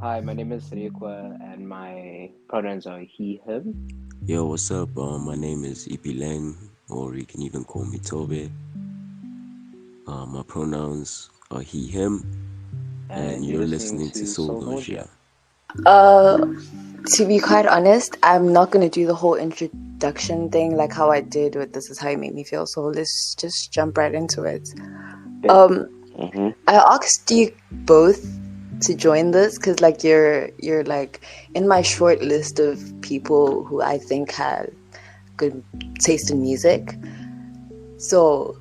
Hi, my name is sanikwa, and my pronouns are he, him. Yo, what's up? My name is ipeleng, or you can even call me Tobe. My pronouns are he, him, and And you're you're listening listening to to Soul Soul Nausea. Nausea. Uh, to be quite honest, I'm not gonna do the whole introduction thing like how I did with "This Is How You Make Me Feel." So let's just jump right into it. I asked you both to join this because like you're like in my short list of people who I think had good taste in music. So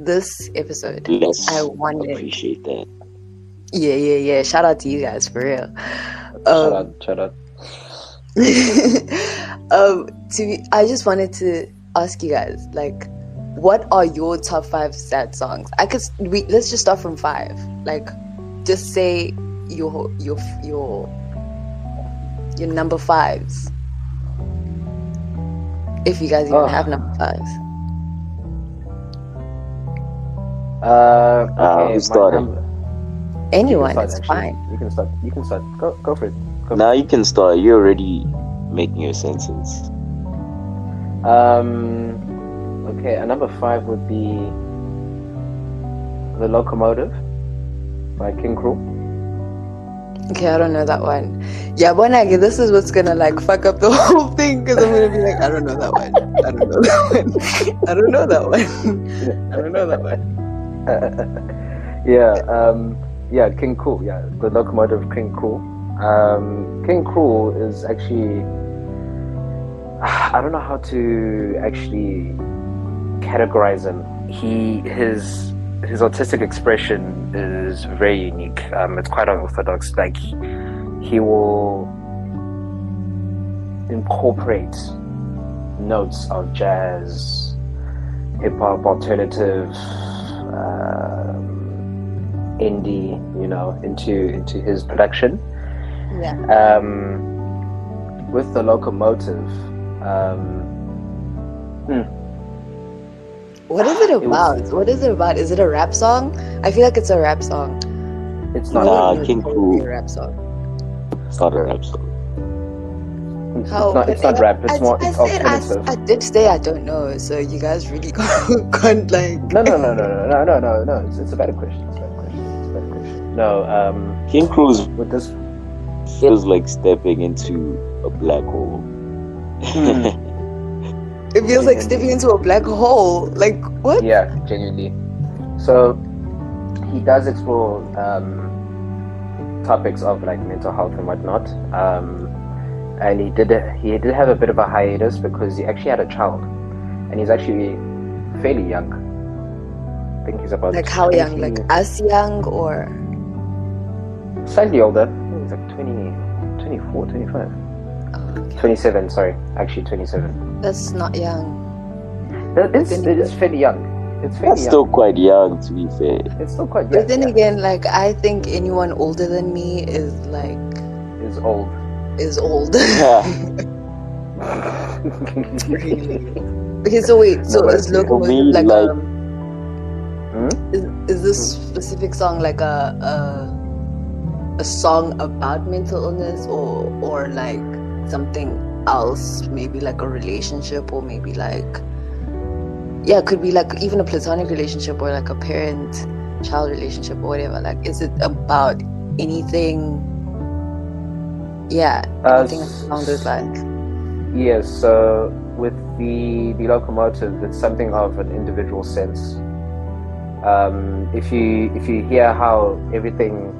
this episode, I Let's wanted, appreciate that. yeah. Shout out to you guys for real. Shout out. I just wanted to ask you guys, like, what are your top 5 sad songs? Let's just start from 5. Like, just say your number 5s, if you guys even have number 5s. Okay, Who's my starting? number. Anyone, start, it's actually. fine. You can start. Go for it. Now you can start. You're already making your sentence. Okay, a number 5 would be The Locomotive by King Cruel. Okay, I don't know that one. Yeah, but this is what's gonna like fuck up the whole thing because I'm gonna be like, I don't know that one. I don't know that one. I don't know that one. I don't know that one. Yeah, King Cruel. Yeah, The Locomotive, King Cruel. King Cruel is actually, I don't know how to actually categorize him. His artistic expression is very unique. It's quite unorthodox. Like he will incorporate notes of jazz, hip hop, alternative, indie, into his production. Yeah. With The Locomotive, what is it about? What is it about? Is it a rap song? I feel like it's a rap song. It's not. King Cruel. A rap song. It's not a rap song. It's not rap. It's alternative. I did say I don't know, so you guys really can't like. No. It's a better question. No. King Cruel with this feels like stepping into a black hole. It feels like stepping into a black hole. Like, what? Yeah, genuinely. So he does explore topics of like mental health and whatnot. And he did have a bit of a hiatus because he actually had a child, and he's actually fairly young. I think he's about like how 20, young? Like us young or slightly older. I think he's like 20, 24, 25. Okay. 27, sorry. Actually 27. That's not young. It is fairly young. It's fairly young. Still quite young, to be fair. It's still quite young. But then again, like I think anyone older than me is like is old. Okay, so wait. So is Locomotive like is this specific song like a song about mental illness or like something else? Maybe like a relationship, or maybe like it could be like even a platonic relationship or like a parent-child relationship or whatever. Like, is it about anything? Yeah, anything along those lines. Yes, so with the Locomotive, it's something of an individual sense. If you hear how everything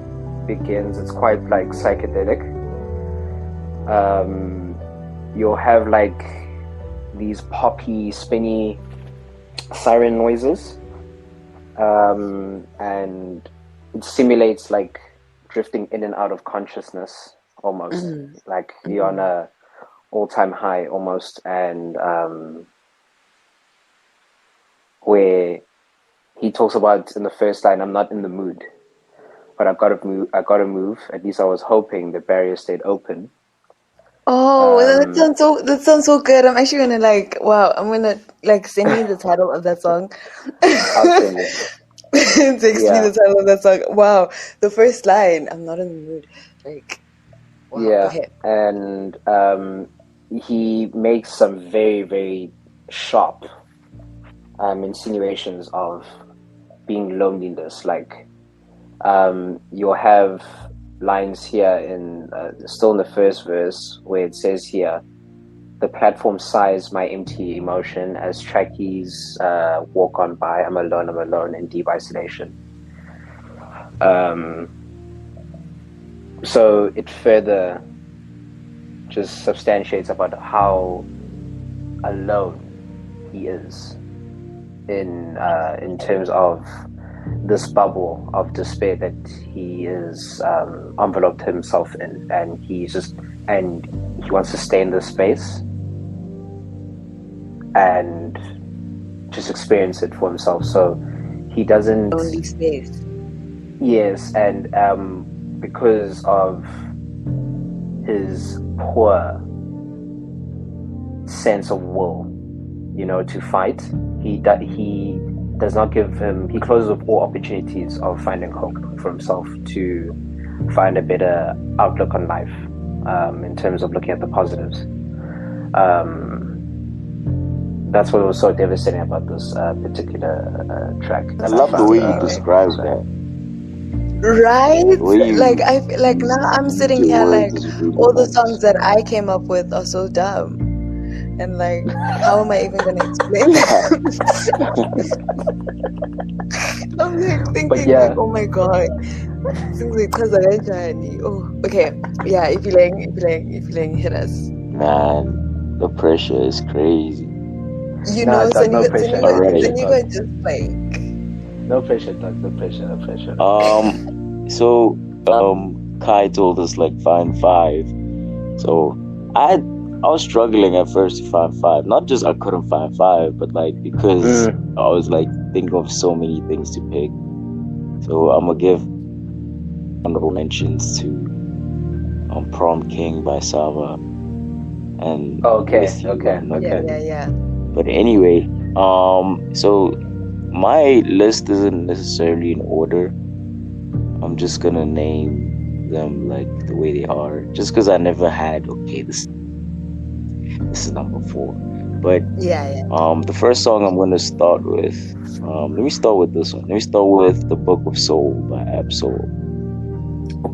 begins, it's quite like psychedelic. You'll have like these poppy, spinny siren noises, and it simulates like drifting in and out of consciousness almost. Like you're on a all-time high almost, and where he talks about in the first line, I'm not in the mood, but I've got to move. At least I was hoping the barrier stayed open. Oh, that sounds so good. I'm actually gonna like, wow, I'm gonna like send me the title of that song. I'll send it. Text me the title of that song. Wow, the first line, I'm not in the mood. Like, wow. Yeah, Okay. and he makes some very, very sharp insinuations of being loneliness. Like, you'll have lines here in still in the first verse where it says here, the platform sighs my empty emotion as trackies walk on by. I'm alone in deep isolation. So it further just substantiates about how alone he is in terms of this bubble of despair that he is enveloped himself in, and he wants to stay in this space and just experience it for himself. So he doesn't. Lonely space. Yes, and because of his poor sense of will, to fight, he does not give him. He closes up all opportunities of finding hope for himself to find a better outlook on life, in terms of looking at the positives. That's what was so devastating about this particular track. I love the way you describe that. Right? You, like I feel like now I'm sitting here like really all the nice. songs that I came up with are so dumb. And like, how am I even gonna explain them? I'm like thinking like, oh my god. Oh, okay. Yeah, ipeleng, hit us. Man, the pressure is crazy. No pressure. Sanikwa just like no pressure, Doug. No pressure. So Kai told us like find 5. So I was struggling at first to find 5. Not just I couldn't find 5, but like because I was like thinking of so many things to pick. So I'm gonna give honorable mentions to Prom King by Sava and okay. Yeah. But anyway, so my list isn't necessarily in order. I'm just gonna name them like the way they are, just because I never had this is number 4. But the first song I'm gonna start with, let me start with this one. Let me start with The Book of Soul by Ab-Soul.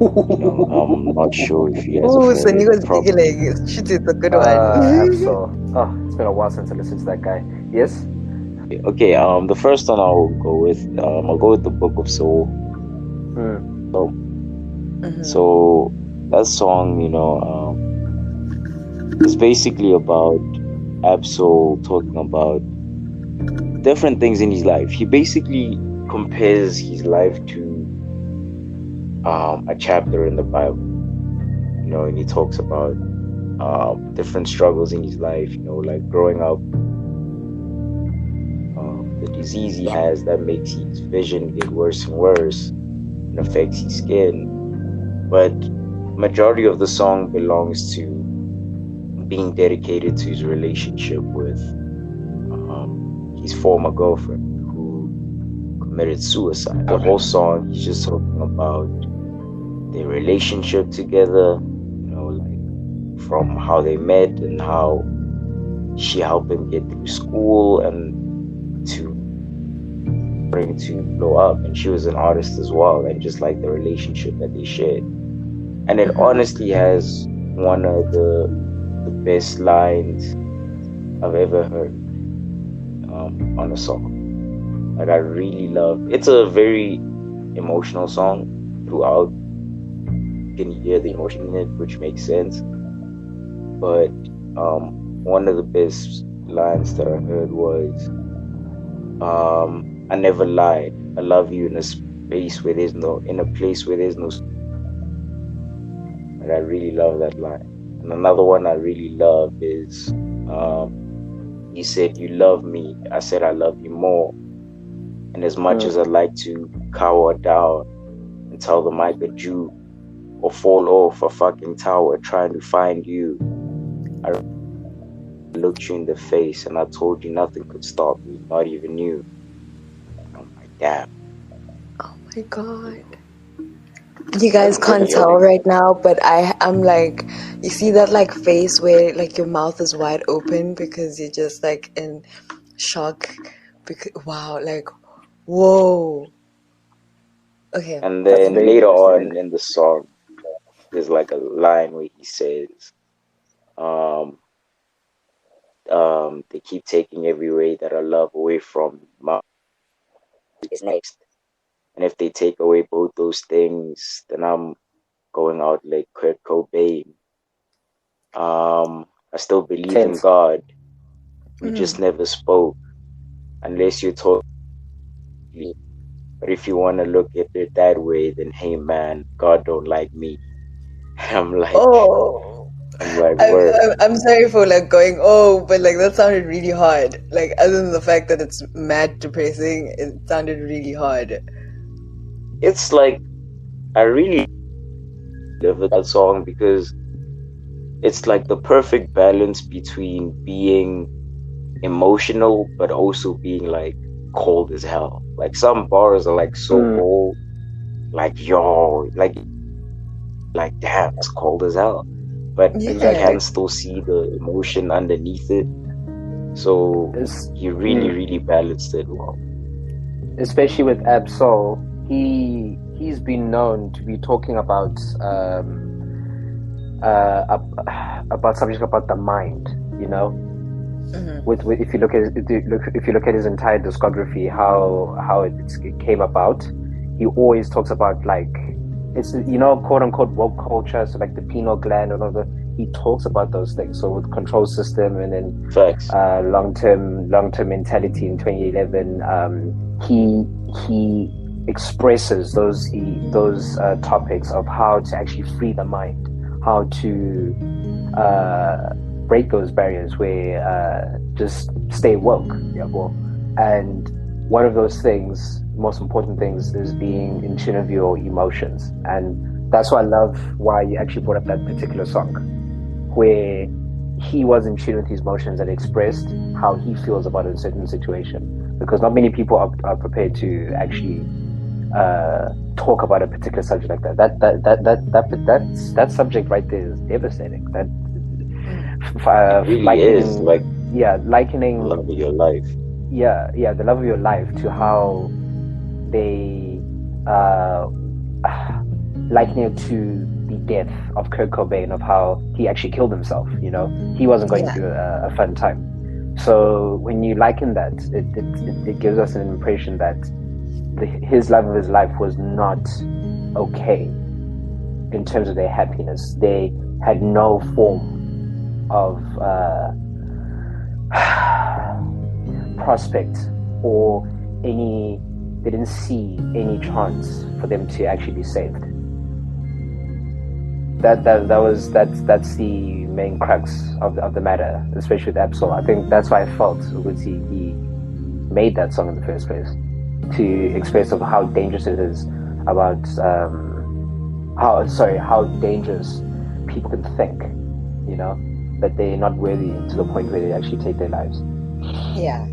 I'm not sure if you guys have heard it. It's a good one. Ab-Soul. Oh, it's been a while since I listened to that guy. Yes. Okay. The first one I'll go with The Book of Soul. So that song, is basically about Ab-Soul talking about different things in his life. He basically compares his life to a chapter in the Bible, and he talks about different struggles in his life, like growing up, the disease he has that makes his vision get worse and worse and affects his skin. But majority of the song belongs to being dedicated to his relationship with his former girlfriend who committed suicide. The whole song, he's just talking about their relationship together, like from how they met and how she helped him get through school and to blow up. And she was an artist as well, and just like the relationship that they shared. And it honestly has one of the best lines I've ever heard on a song. Like I really love. It's a very emotional song throughout. You can hear the emotion in it, which makes sense. But one of the best lines that I heard was, "I never lied. I love you in a place where there's no. And I really love that line. And another one I really love is, "You said you love me. I said I love you more. And as much as I'd like to cower down and tell them I could you or fall off a fucking tower trying to find you, I looked you in the face and I told you nothing could stop me, not even you." I'm like, damn. Oh my god. You guys can't tell right now, but I'm like, you see that like face where like your mouth is wide open because you're just like in shock. Because wow, like whoa. Okay. And That's then very later interesting. on in the song, there's like a line where he says, um, they keep taking every way that I love away from my is next. And if they take away both those things, then I'm going out like Kurt Cobain. I still believe in Tense. God. We just never spoke unless you told me. But if you want to look at it that way, then hey man, God don't like me. I'm like, Oh, I'm like, I'm, word. I'm I'm sorry for like going, oh, but like that sounded really hard. Like other than the fact that it's mad depressing, it sounded really hard. It's like I really love that song because it's like the perfect balance between being emotional but also being like cold as hell. Like some bars are like so bold, like yo, like damn, it's cold as hell. But you Exactly. can still see the emotion underneath it. So It's, he really balanced it well. especially with Absol, he's been known to be talking about subject about the mind, you know. With if you look at his entire discography, how it came about, he always talks about like it's, you know, quote unquote woke culture, so like the pineal gland and all the, he talks about those things. So with control system and then Facts. long-term mentality in 2011, he expresses those topics of how to actually free the mind, how to break those barriers where just stay woke. Yeah, well, and one of those things, most important things, is being in tune with your emotions. And that's why I love why you actually brought up that particular song, where he was in tune with his emotions and expressed how he feels about a certain situation. Because not many people are prepared to actually talk about a particular subject like that. That subject right there is devastating. That Really is like likening love of your life. the love of your life to how they likening it to the death of Kurt Cobain, of how he actually killed himself. You know, he wasn't going through a fun time. So when you liken that, it gives us an impression that his love of his life was not okay in terms of their happiness. They had no form of prospect or they didn't see any chance for them to actually be saved. That's the main crux of the matter, especially with Absol. I think that's why I felt he made that song in the first place, to express of how dangerous it is about how dangerous people can think, you know, that they're not worthy to the point where they actually take their lives. Yeah.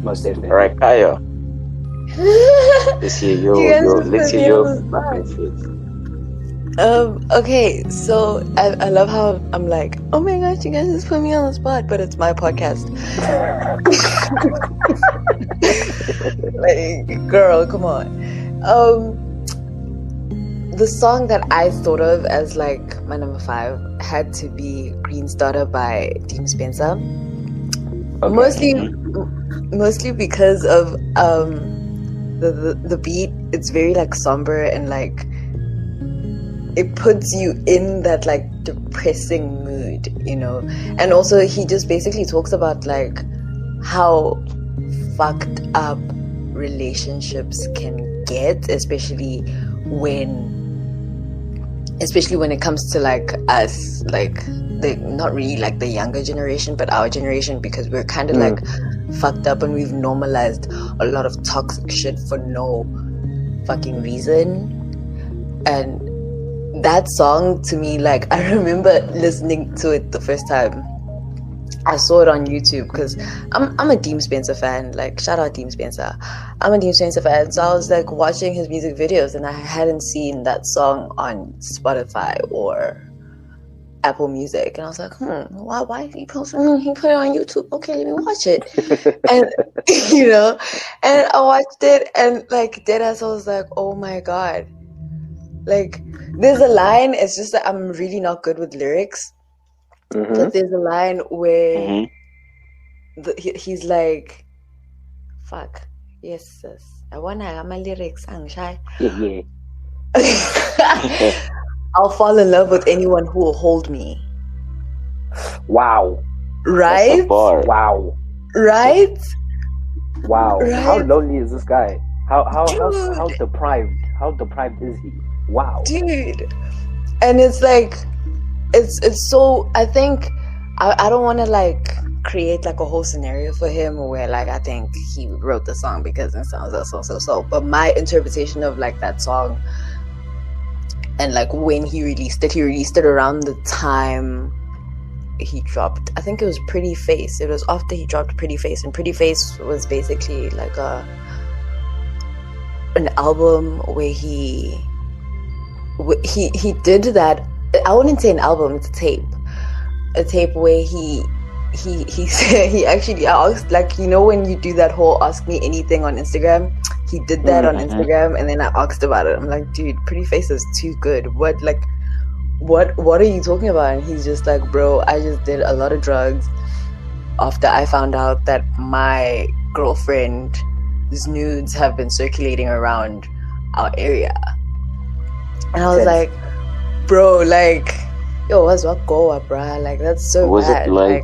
Most definitely. All right, Kaya. Let's hear your okay, so I love how I'm like, oh my gosh, you guys just put me on the spot, but it's my podcast. Like, girl, come on. The song that I thought of as like my number 5 had to be Green Starter by Dean Spencer. Okay. Mostly because of the beat. It's very like somber and like it puts you in that like depressing mood, you know. And also he just basically talks about like how fucked up relationships can get, especially when it comes to like us, like not really like the younger generation, but our generation, because we're kind of like fucked up and we've normalized a lot of toxic shit for no fucking reason. And that song to me, like, I remember listening to it the first time I saw it on YouTube because I'm a Deem Spencer fan. Like, shout out Deem Spencer. I'm a Deem Spencer fan. So I was like watching his music videos, and I hadn't seen that song on Spotify or Apple Music, and I was like, why he posting? He put it on YouTube. Okay, let me watch it. And and I watched it, and like deadass, I was like, oh my god. Like, there's a line. It's just that I'm really not good with lyrics. But there's a line where he's like, "Fuck, yes, sis. I wanna have my lyrics. I'm shy. Yeah. I'll fall in love with anyone who will hold me." Wow. Right? Wow. Right? Wow. Right? How lonely is this guy? How deprived? How deprived is he? Wow. Dude. And it's like, it's so, I think, I don't want to like create like a whole scenario for him where like I think he wrote the song because it sounds so. But my interpretation of like that song, and like when he released it around the time he dropped, I think it was Pretty Face. It was after he dropped Pretty Face, and Pretty Face was basically like an album where he did that. I wouldn't say an album, it's a tape where he said, he actually asked, like, when you do that whole ask me anything on Instagram, he did that on Instagram, and then I asked about it. I'm like, dude, Pretty Face is too good. What are you talking about? And he's just like, bro, I just did a lot of drugs after I found out that my girlfriend's nudes have been circulating around our area. And I was like, bro, like, yo, what's what Goa, bruh? Like, that's so Was bad. it like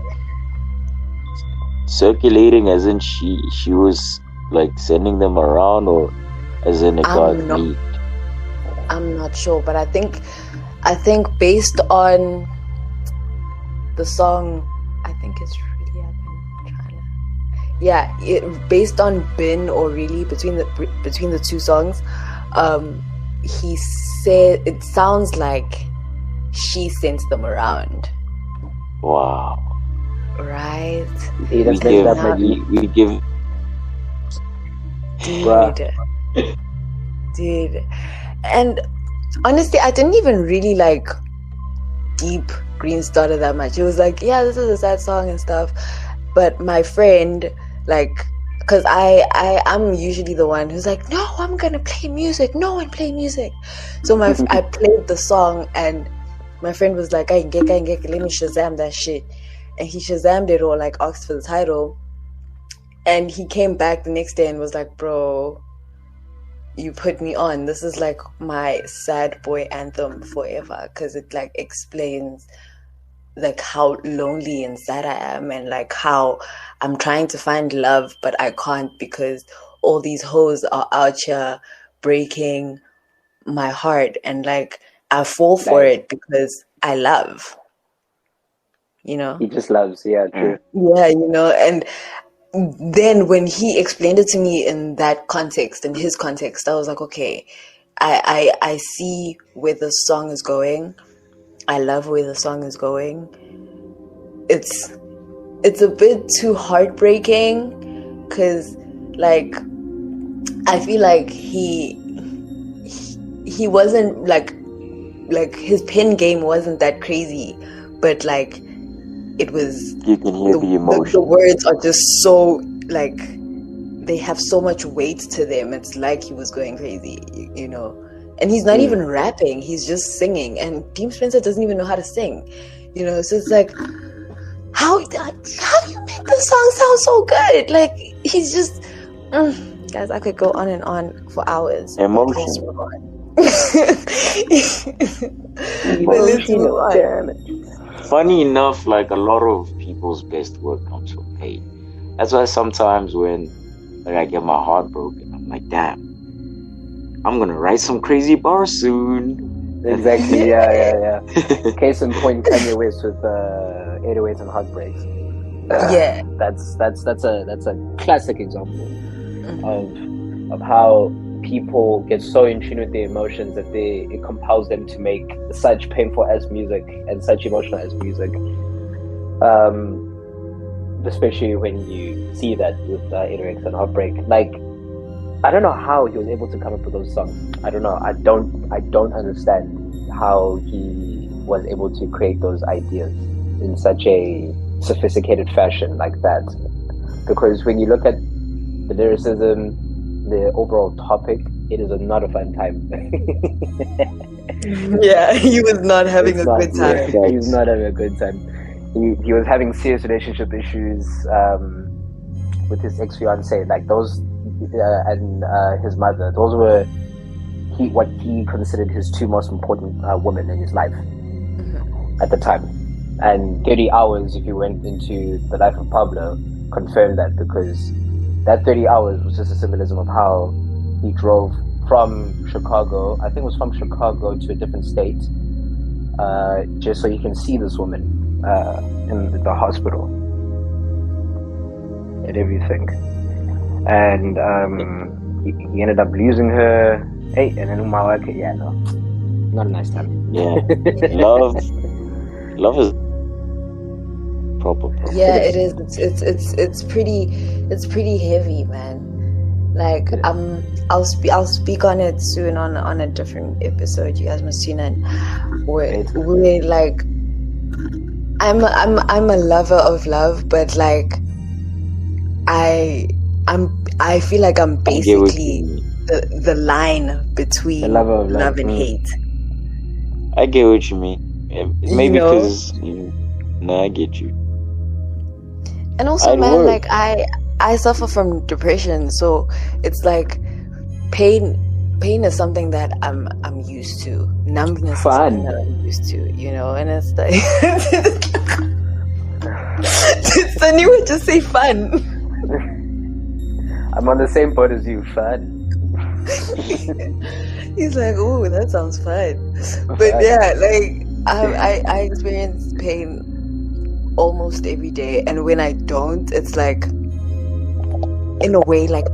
circulating as in she was like sending them around, or as in it got leaked? I'm not sure, but I think based on the song, I think it's really based on Bin or Really, between the two songs, he said it sounds like she sent them around. Wow. Right? We give Dude. And honestly, I didn't even really like deep Green Starter that much. It was like, yeah, this is a sad song and stuff. But my friend, like, because I'm usually the one who's like, no, I'm gonna play music. No one play music. So I played the song, and my friend was like, I get, let me Shazam that shit. And he Shazammed it, or like asked for the title. And he came back the next day and was like, bro, you put me on. This is like my sad boy anthem forever, because it like explains like how lonely and sad I am, and like how I'm trying to find love but I can't because all these hoes are out here breaking my heart, and like I fall for it because I love, He just loves, yeah, true. Yeah, and then when he explained it to me in that context, in his context, I was like, okay, I see where the song is going. I love where the song is going. It's a bit too heartbreaking, because like I feel like he wasn't like his pen game wasn't that crazy, but like it was, you can hear the emotion. The words are just so like, they have so much weight to them. It's like he was going crazy, and he's not even rapping, he's just singing, and Deem Spencer doesn't even know how to sing, so it's like, how you make the song sound so good? Like, he's just guys, I could go on and on for hours. Emotion. Funny enough, like, a lot of people's best work comes from pain. That's why sometimes when like I get my heart broken, I'm like, damn, I'm gonna write some crazy bars soon. Exactly, yeah. Case in point, Kanye West with 808s and Heartbreaks. Yeah, that's a classic example of how people get so in tune with their emotions that it compels them to make such painful as music and such emotional as music. especially when you see that with Index and Heartbreak. Like, I don't know how he was able to come up with those songs. I don't know. I don't understand how he was able to create those ideas in such a sophisticated fashion like that. Because when you look at the lyricism, the overall topic, it is not a fun time. Yeah, he was not having a good time. Yeah, he was not having a good time. He was having serious relationship issues with his ex-fiancée. Like those, and his mother. Those were what he considered his two most important women in his life at the time. And 30 Hours, if you went into the life of Pablo, confirmed that, because that 30 hours was just a symbolism of how he drove from Chicago, I think it was from Chicago to a different state, just so he can see this woman in the hospital and everything. And he ended up losing her. Hey, and then yeah, no, not a nice time. Yeah, love is proper. Yeah, it is. It's pretty heavy, man. Like I'll speak on it soon on a different episode. You guys must tune in. We're like, I'm a lover of love, but like I feel like I'm basically the line between the lover of love and hate. I get what you mean. Maybe because I get you. And also, man, like I suffer from depression, so it's like pain is something that I'm used to. Numbness is something that I'm used to, and it's like Sunny would just say fun. I'm on the same boat as you, fun. He's like, oh, that sounds fun. But yeah, like I experience pain almost every day, and when I don't, it's like, in a way, like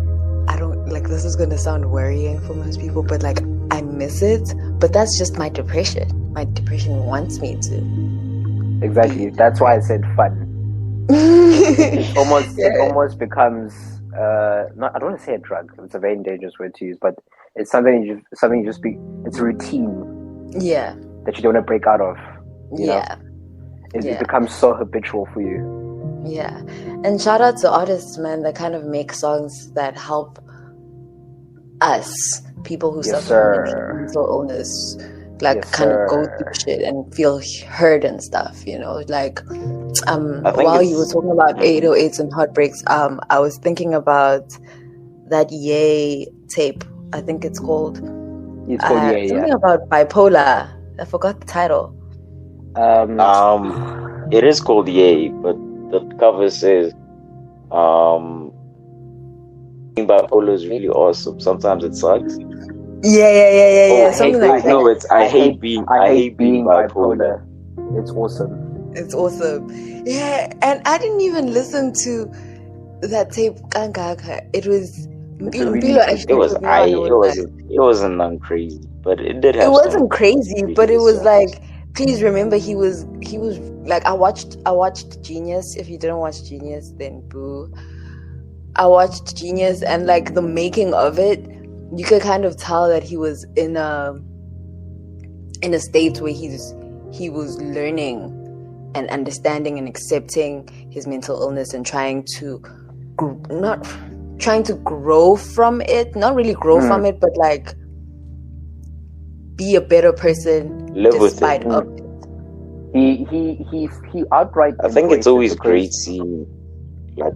I don't, like, this is gonna sound worrying for most people, but like I miss it. But that's just my depression. My depression wants me to. Exactly. That's why I said fun. It almost becomes not, I don't want to say a drug. It's a very dangerous word to use, but it's something it's a routine. Yeah. That you don't want to break out of. You know? It becomes so habitual for you. Yeah. And shout out to artists, man, that kind of make songs that help us, people who suffer from mental illness, like kind of go through shit and feel heard and stuff, like while you were talking about 808s and heartbreaks, I was thinking about that Ye tape. I think it's called something about bipolar. I forgot the title. It is called Ye, but the cover says bipolar is really awesome. Sometimes it sucks. Yeah. Something like that. No, it's I hate being bipolar. It's awesome. It's awesome. Yeah, and I didn't even listen to that tape. It was. It wasn't crazy, but it did have. It wasn't crazy, but it was like. Please remember, he was like, I watched Genius. If you didn't watch Genius, then boo. I watched Genius, and like the making of it, you could kind of tell that he was in a state where he was learning and understanding and accepting his mental illness and trying to not grow from it, not really grow from it, but like be a better person despite of it. He outright. I think it's always great seeing like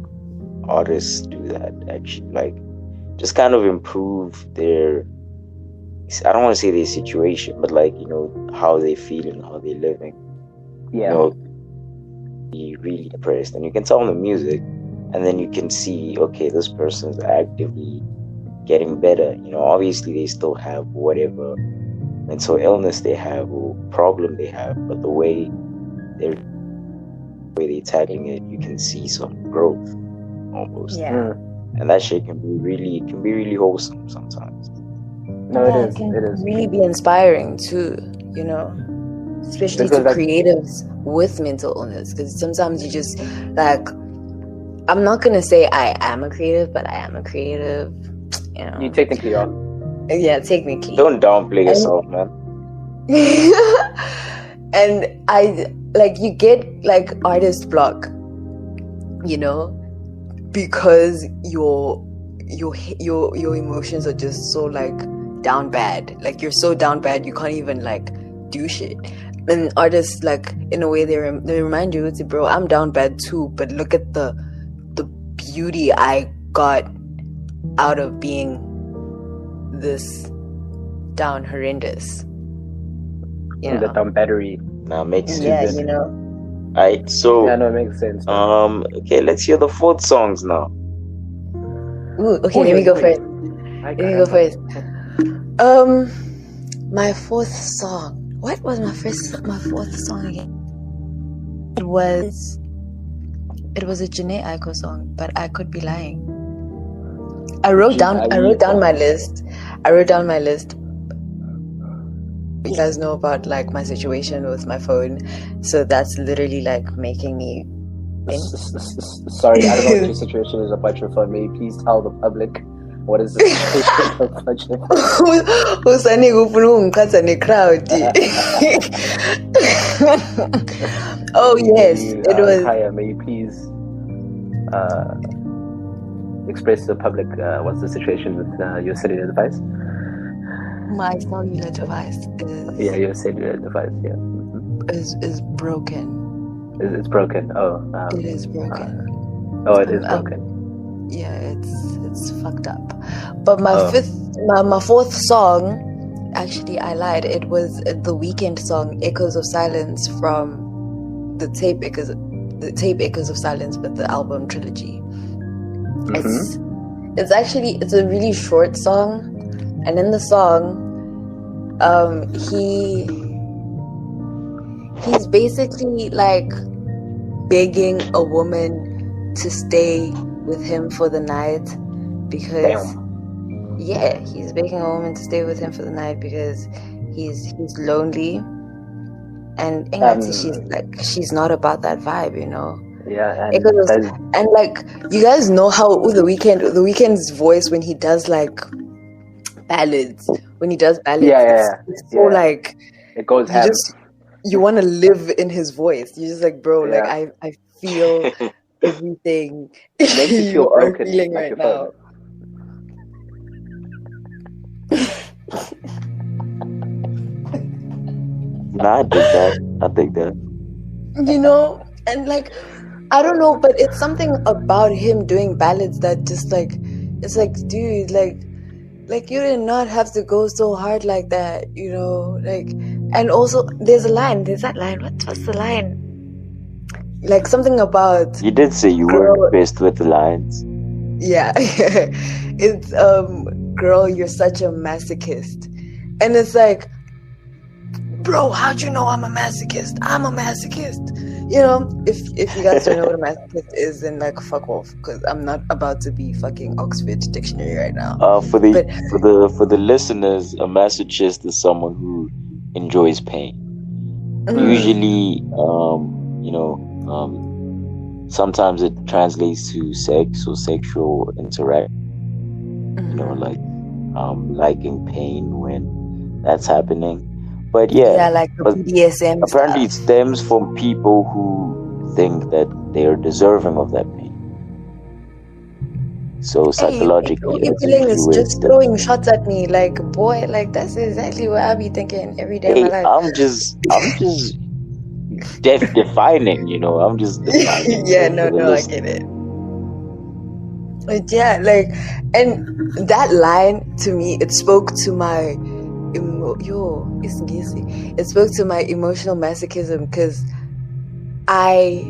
artists do that, actually, like just kind of improve their, I don't want to say their situation, but like, how they feel and how they're living. Be really depressed, and you can tell in the music, and then you can see, okay, this person's actively getting better. Obviously they still have whatever mental illness they have or problem they have, but the way they're tackling it, you can see some growth almost. And that shit can be really wholesome sometimes. No, it is. It is really be inspiring too, especially to creatives with mental illness, because sometimes you just like, I'm not gonna say I am a creative, but I am a creative. You know. You technically are. Yeah, technically. Don't downplay yourself, man. And I like you get like artist block, you know, because your emotions are just so like down bad. Like you're so down bad you can't even like do shit. And artists like in a way they remind you, it's bro, I'm down bad too, but look at the beauty I got out of being this down horrendous. You know? The down battery. Nah, makes sense. Yeah, you know. Alright, so Yeah, no, it makes sense. okay, let's hear the fourth songs now. Ooh, okay, let me go first. My fourth song. What was my fourth song again? It was a Janae Aiko song, but I could be lying. I wrote down my list. You guys know about like my situation with my phone, so that's literally like making me. Sorry, I don't know what your situation is about your phone. May you please tell the public what is the situation about your phone? Oh yes, it was. Kaya, may you please express to the public what's the situation with your cellular device? My cellular device is. Yeah, your cellular device. Yeah. Is broken. It's broken. Oh. It is broken. It is broken. Yeah, it's fucked up. But my fourth song, actually, I lied. It was the Weeknd song, "Echoes of Silence" from the tape Echoes of Silence, but the album trilogy. Mm-hmm. It's a really short song, and in the song, he's basically like begging a woman to stay with him for the night because he's begging a woman to stay with him for the night because he's lonely, and she's not about that vibe, you know. Yeah, and like you guys know how the Weeknd's voice when he does like ballads, it's so like it goes ham. You want to live in his voice. You're just like, bro, like I feel everything it makes you feel are broken feeling like right now. Nah, I dig that. You know, and like I don't know, but it's something about him doing ballads that just like it's like, dude, like you did not have to go so hard like that, you know, like. And also there's that line, what's the line, like something about, you did say you weren't best with the lines. Yeah. It's girl, you're such a masochist. And it's like, bro, how'd you know I'm a masochist? I'm a masochist. You know, if you guys don't know what a masochist is, then like fuck off, because I'm not about to be fucking Oxford Dictionary right now. For the listeners, a masochist is someone who enjoys pain. Usually, sometimes it translates to sex or sexual interaction. You know, like liking pain when that's happening. But like the BDSM apparently stuff. It stems from people who think that they are deserving of that pain. So psychologically, ipeleng is just throwing shots at me, like, boy, like that's exactly what I be thinking every day of my life. I'm just defining, you know. I'm just defining. Yeah, no, I get it. But yeah, like, and that line to me, it spoke to my it spoke to my emotional masochism, because I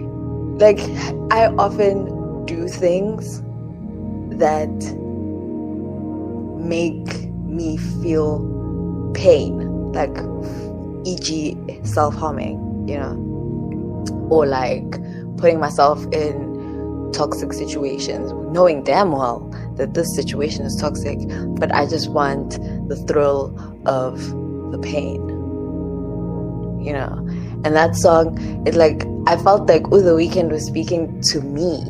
often do things that make me feel pain, like e.g. self-harming, you know, or like putting myself in toxic situations, knowing damn well that this situation is toxic, but I just want the thrill of the pain, you know. And that song, it like, I felt like the Weeknd was speaking to me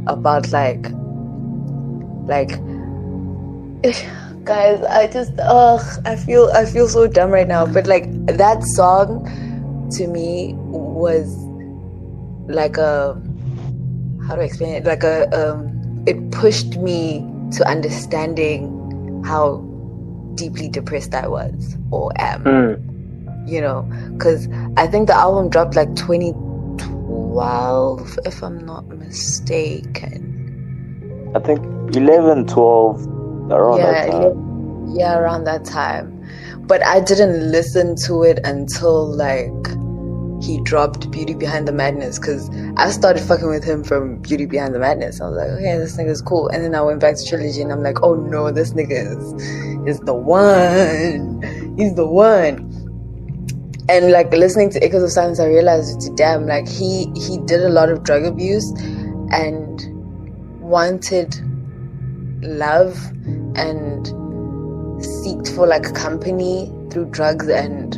about like guys, I feel so dumb right now, but like that song to me was like how do I explain it? Like it pushed me to understanding how deeply depressed I was or am. You know, because I think the album dropped like 2012, if I'm not mistaken. I think 11, 12, around that time. Yeah, around that time. But I didn't listen to it until like he dropped Beauty Behind the Madness, because I started fucking with him from Beauty Behind the Madness. I was like, okay, this nigga's cool. And then I went back to Trilogy and I'm like, oh no, this nigga is the one. He's the one. And like listening to Echoes of Silence, I realized, damn, like he did a lot of drug abuse and wanted love and seeked for like company through drugs and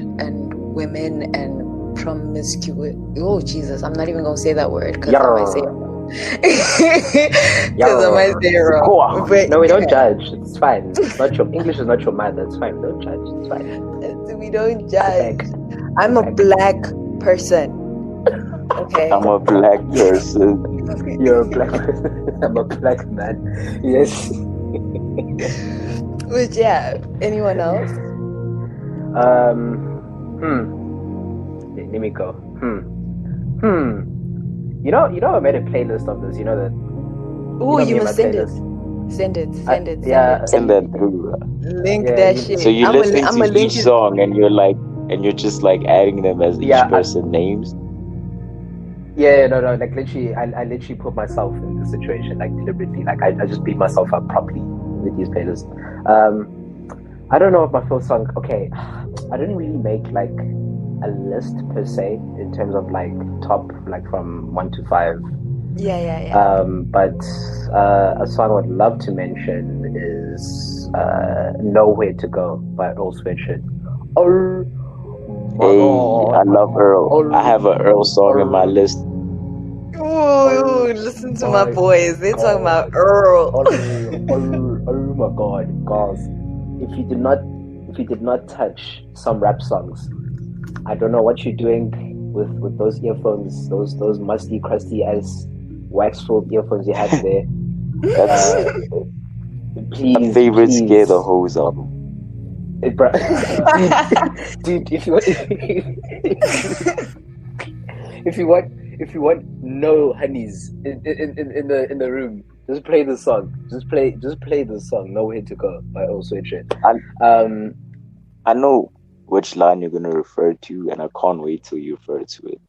women and promiscuous. Oh Jesus, I'm not even gonna say that word because I might say it wrong. Because I might say it wrong. But, no, we don't judge. It's fine. It's not your English is not your mother. It's fine. Don't judge. It's fine. We don't judge. I'm a black person. Okay. I'm a black person. You're a black person. I'm a black man. Yes. But yeah, anyone else? Let me go. You know, I made a playlist of this. You know that. Oh, you must send it. Send it. Yeah, send that through. Link that shit. So you're listening to each song, and you're just like adding them as each person names. Yeah, no, like literally, I literally put myself in the situation, like deliberately, like I just beat myself up properly with these playlists. I don't know if my first song. Okay, I didn't really make like a list per se in terms of like top, like from 1 to 5. Yeah. But a song I would love to mention is "Nowhere to Go" by Earl Sweatshirt. Hey, I love Earl. I have an Earl song in my list. Ooh, listen to my boys. They're talking about Earl. Oh my God, guys! If you did not touch some rap songs, I don't know what you're doing with those earphones, those musty, crusty ass wax-filled earphones you have there. That's my favorite Scare the Hose album. Dude, if you want no honeys in the room, just play the song. Just play the song "Nowhere to Go" by Earl Sweatshirt. I know which line you're gonna refer to, and I can't wait till you refer to it.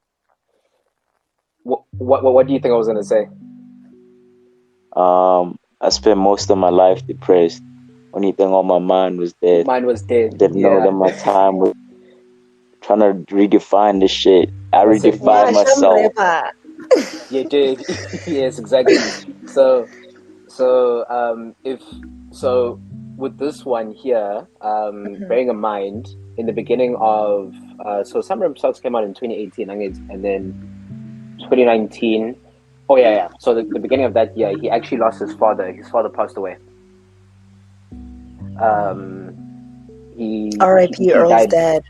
What do you think I was gonna say? I spent most of my life depressed. Only thing on my mind was dead. Mine was dead. Didn't know that my time was trying to redefine this shit. I redefined myself. You did. Yes, exactly. So with this one here, bearing in mind in the beginning of so Summer of Socks came out in 2018, and then 2019. Oh yeah. So the beginning of that year, he actually lost his father. His father passed away. R.I.P. Earl's dad.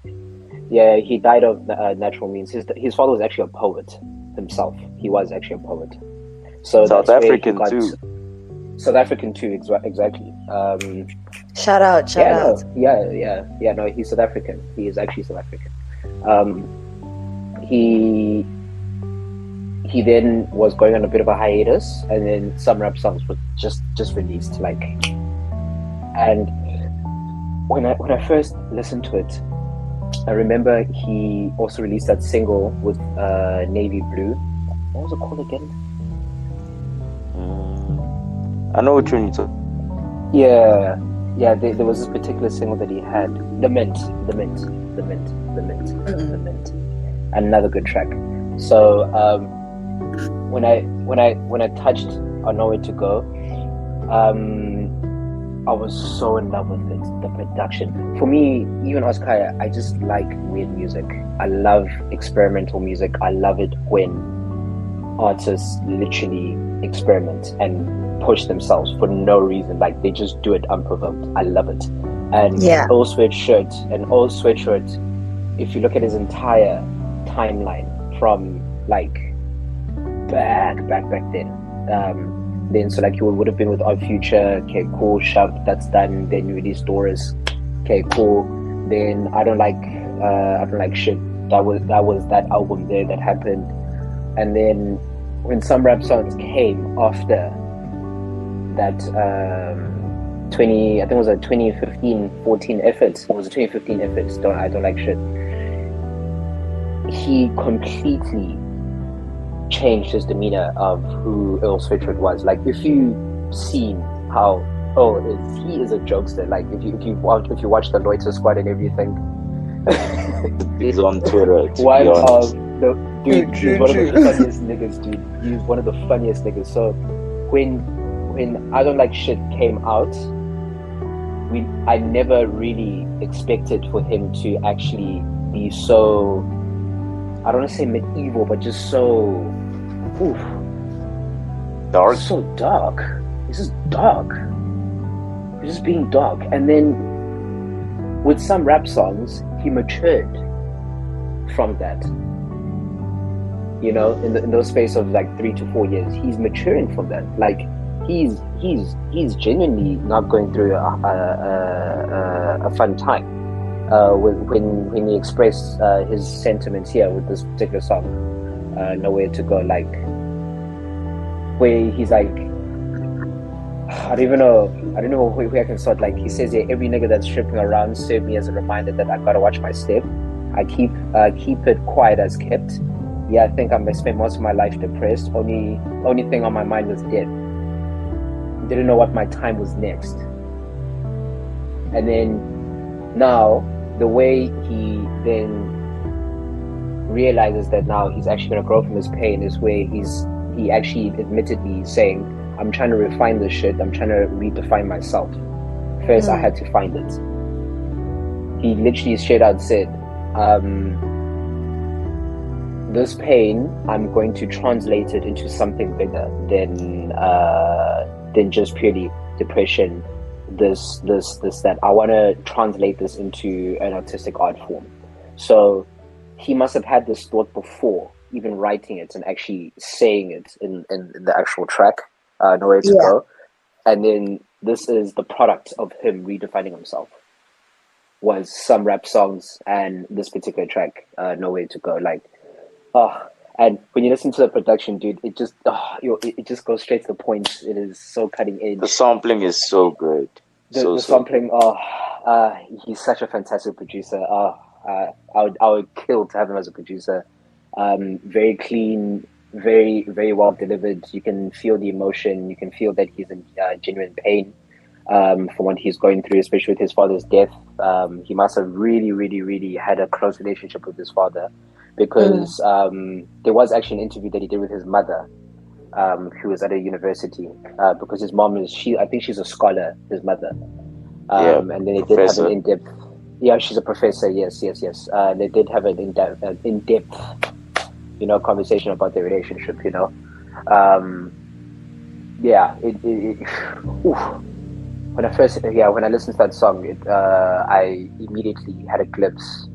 Yeah, he died of natural means. His father was actually a poet himself. He was actually a poet. So South African too. South African too, exactly. Shout out. No, he's South African. He is actually South African. He then was going on a bit of a hiatus, and then some rap songs were just released, like. And when I first listened to it, I remember he also released that single with Navy Blue. What was it called again? I know which one you took. Yeah. There was this particular single that he had, Lament, another good track. So when I touched on Nowhere to Go, I was so in love with it. The production. For me, even Oscar, I just like weird music. I love experimental music. I love it when artists literally experiment and push themselves for no reason. Like, they just do it unprovoked. I love it. And Yeah. Earl Sweatshirt, if you look at his entire timeline from like back then, so like he would have been with Odd Future, okay, cool, Shove, that's done. Then you release Doris, okay, cool. Then I don't like shit. That was that album there that happened. And then when some rap songs came after that, 20, I think it was a 2015-14 effort. It was a 2015 effort. I don't like shit. He completely changed his demeanor of who Earl Sweatshirt was. Like, if you've seen how he is a jokester. Like, if you watch the Loiter Squad and everything, He's on Twitter. He's one of the funniest niggas, dude. He's one of the funniest niggas. So when I Don't Like Shit came out, I never really expected for him to actually be so, I don't want to say medieval, but just so dark. So dark. He's just dark. He's just being dark. And then with some rap songs, he matured from that. You know, in those space of like 3 to 4 years, he's maturing from that. Like, he's genuinely not going through a fun time. When he expressed his sentiments here with this particular song, Nowhere to Go, like, where he's like, I don't know where I can start. Like, he says, yeah, every nigga that's tripping around served me as a reminder that I gotta watch my step. I keep it quiet as kept. Yeah, I think I spent most of my life depressed. Only thing on my mind was death. Didn't know what my time was next. And then now, the way he then realizes that now he's actually going to grow from his pain is where he actually admittedly saying, I'm trying to refine this shit. I'm trying to redefine myself. First, I had to find it. He literally straight out said, this pain, I'm going to translate it into something bigger than just purely depression. This, that. I want to translate this into an artistic art form. So he must have had this thought before even writing it and actually saying it in the actual track, Nowhere to Go. And then this is the product of him redefining himself. Was some rap songs and this particular track, Nowhere to Go. Like, and when you listen to the production, dude, it just goes straight to the point. It is so cutting edge. The sampling is so good. The sampling, he's such a fantastic producer. I would kill to have him as a producer. Very clean, very, very well delivered. You can feel the emotion. You can feel that he's in genuine pain from what he's going through, especially with his father's death. He must have really, really, really had a close relationship with his father, because there was actually an interview that he did with his mother, who was at a university, because his mom I think she's a scholar, his mother. And then they did have an in-depth, she's a professor, yes. They did have an in-depth, conversation about their relationship, When I listened to that song, I immediately had a glimpse,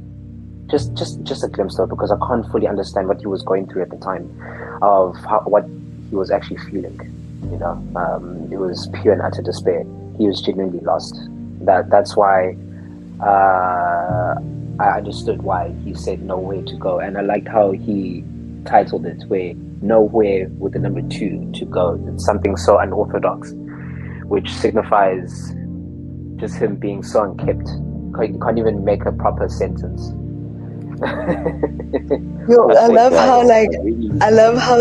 just a glimpse though, because I can't fully understand what he was going through at the time of what he was actually feeling. It was pure and utter despair. He was genuinely lost. That's why I understood why he said Nowhere to Go, and I liked how he titled it, where nowhere with the number 2 to go. It's something so unorthodox, which signifies just him being so unkept. You can't even make a proper sentence. I love how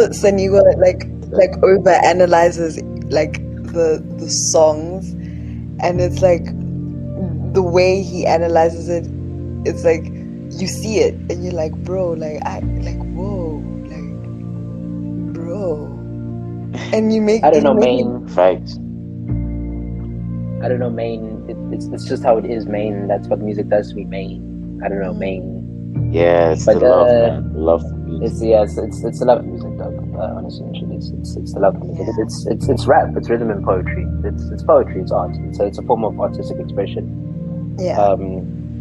sanikwa like over analyzes like the songs, and it's like the way he analyzes it, it's like you see it and you're like, bro, whoa, bro, and you make, I don't know, main facts. I don't know, main. It's just how it is, main. That's what music does to me, main. I don't know, main. Yeah, it's but, the love, man. Love. It's it's the love of music, dog. Honestly, actually, it's the love of music. It's rap. It's rhythm and poetry. It's poetry. It's art. It's a form of artistic expression. Yeah.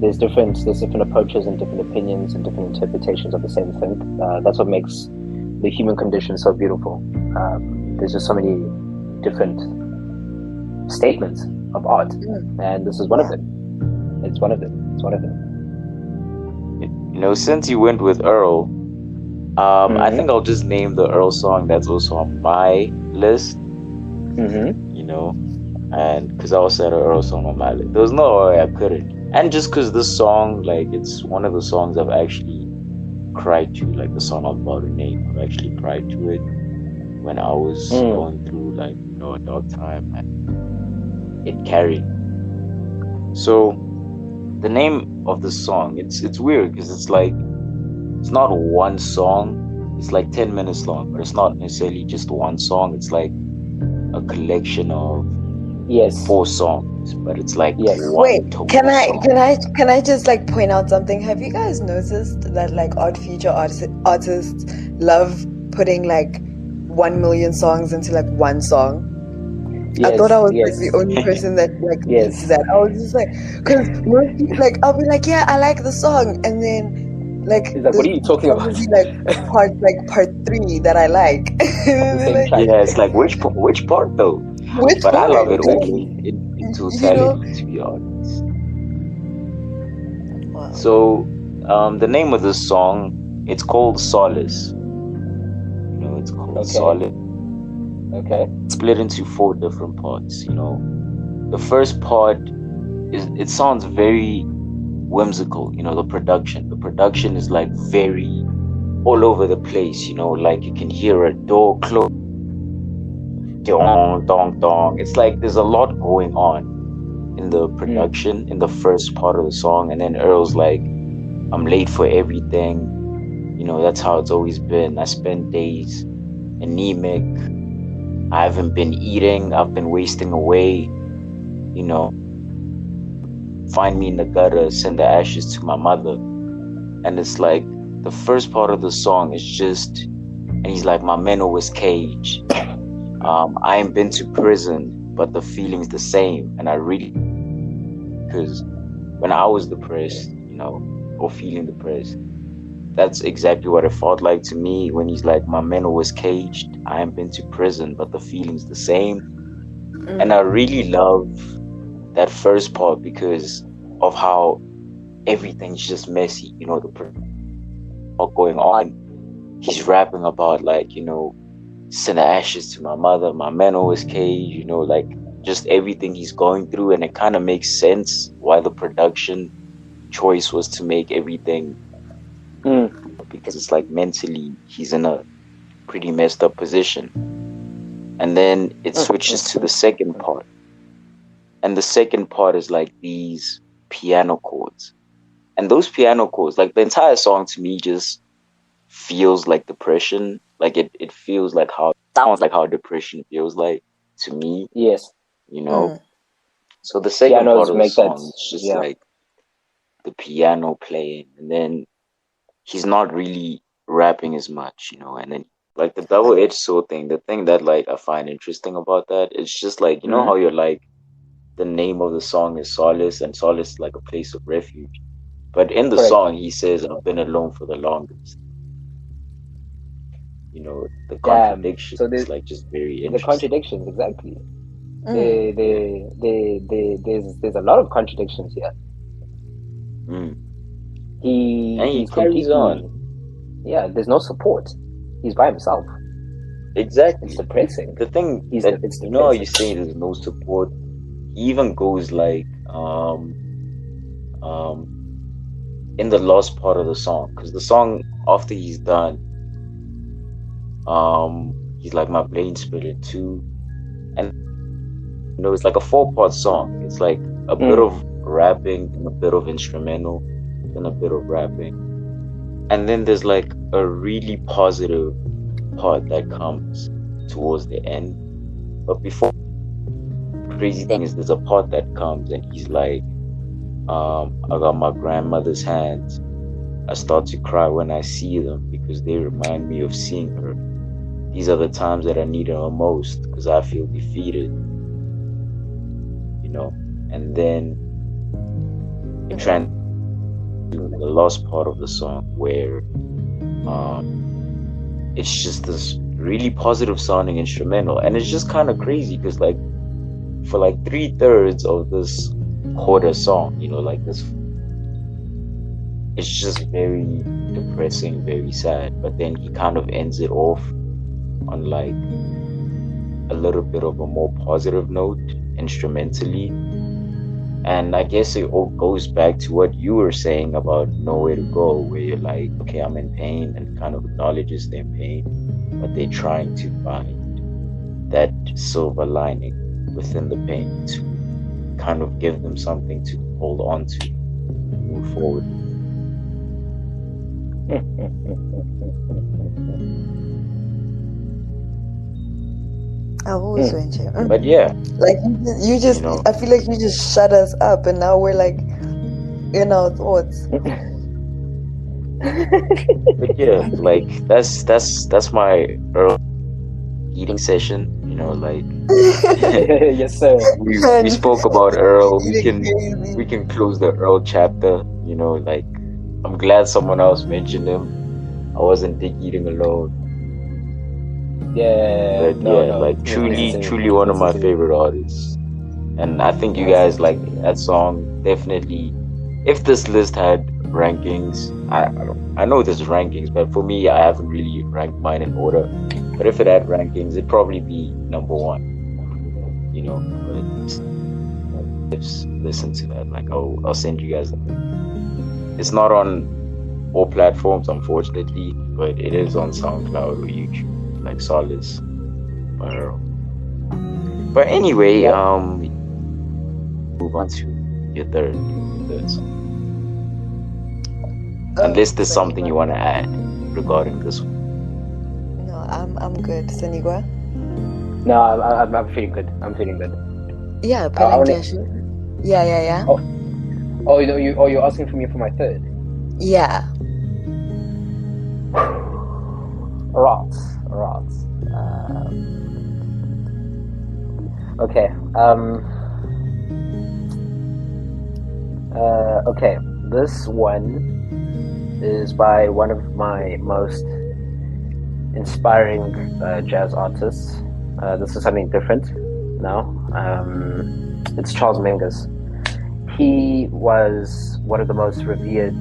There's different approaches and different opinions and different interpretations of the same thing. That's what makes the human condition so beautiful. There's just so many different statements of art, and this is one of them. It's one of them. It's one of them. You know, since you went with Earl, I think I'll just name the Earl song that's also on my list. You know, and because I also had an Earl song on my list. There was no way I couldn't. And just because this song, like, it's one of the songs I've actually cried to, like the song I'm about to name. I've actually cried to it when I was going through, like, you know, a dark time, and it carried. So the name of the song, it's weird because it's like, it's not one song. It's like 10 minutes long, but it's not necessarily just one song. It's like a collection of 4 songs, but it's like one. Wait, total can song. I just like point out something? Have you guys noticed that like odd feature artists love putting like 1 million songs into like one song? I thought I was like the only person that like thinks that. I was just like, because most people, like, I'll be like, yeah, I like the song, and then like, what are you talking about? Be like part 3 that I like. Like, yeah, it's like which part though? Which but part? I love it all in totality, to be honest. Wow. So, the name of this song, it's called Solace. You know, it's called Solace. Okay. It's split into 4 different parts. You know, the first part it sounds very whimsical. You know, the production is like very all over the place. You know, like you can hear a door close. Dong, dong, dong. It's like there's a lot going on in the production in the first part of the song, and then Earl's like, I'm late for everything. You know, that's how it's always been. I spend days anemic. I haven't been eating. I've been wasting away. You know, find me in the gutter, send the ashes to my mother. And it's like the first part of the song is just, and he's like, my mental was caged. I ain't been to prison, but the feeling's the same. And I really, because when I was depressed, you know, or feeling depressed, that's exactly what it felt like to me when he's like, my mental was caged. I ain't been to prison, but the feeling's the same. And I really love that first part because of how everything's just messy, you know, all going on. He's rapping about, like, you know, send the ashes to my mother, my mental is caged, you know, like just everything he's going through. And it kind of makes sense why the production choice was to make everything, because it's like mentally he's in a pretty messed up position. And then it switches to the second part, and the second part is like these piano chords, and those piano chords, like the entire song to me just feels like depression. Like it feels like how it sounds like how depression feels like to me. Yes. You know. So the second part of the song is just like the piano playing, and then he's not really rapping as much, you know. And then like the double-edged sword thing, the thing that like I find interesting about that, it's just like, you know how you're like, the name of the song is Solace, and Solace is like a place of refuge. But in the song, he says, I've been alone for the longest. You know, the contradictions, so is like just very interesting. The contradictions, exactly. There's a lot of contradictions here. He carries on. Yeah, there's no support. He's by himself. Exactly. It's depressing. The thing is that, you know how you say there's no support? He even goes like, in the last part of the song, because the song after he's done, he's like, my brain split in 2, and you know, it's like a 4-part song. It's like a bit of rapping and a bit of instrumental and a bit of rapping, and then there's like a really positive part that comes towards the end. But before, the crazy thing is there's a part that comes and he's like, I got my grandmother's hands, I start to cry when I see them because they remind me of seeing her. These are the times that I need her most because I feel defeated, you know. And then it trans to the last part of the song where it's just this really positive sounding instrumental, and it's just kind of crazy because like for like 3/3 of this quarter song, you know, like this, it's just very depressing, very sad, but then he kind of ends it off on like a little bit of a more positive note instrumentally. And I guess it all goes back to what you were saying about nowhere to go, where you're like, okay, I'm in pain, and kind of acknowledges their pain, but they're trying to find that silver lining within the pain to kind of give them something to hold on to and move forward. I've always went here. But yeah, Like you just, you know. I feel like you just shut us up, and now we're like in our thoughts. But yeah, like that's my early eating session, you know, like Yes, sir. we spoke about Earl. We Eating can crazy. close the Earl chapter, you know, like I'm glad someone else mentioned him. I wasn't dick eating alone. Yeah. But No, yeah, no. like it's truly necessary. one of my Necessary. favorite artists. And I think you Yes, guys like absolutely. that song definitely. If this list had rankings, I know there's rankings, but for me, I haven't really ranked mine in order. But if it had rankings, it'd probably be number one, you know. But just listen to that. Like, I'll send you guys the link. It's not on all platforms, unfortunately, but it is on SoundCloud or YouTube, like Solace. But anyway, Yeah. move on to your third song. Unless there's something you want to add regarding this one. No, I'm good. Sanikwa? No, I'm feeling good. I'm feeling good. Yeah, I only- ipeleng. Yeah. Oh, you're asking for me for my third. Yeah. Rocks. Okay. Okay. This one is by one of my most inspiring jazz artists. This is something different now. It's Charles Mingus. He was one of the most revered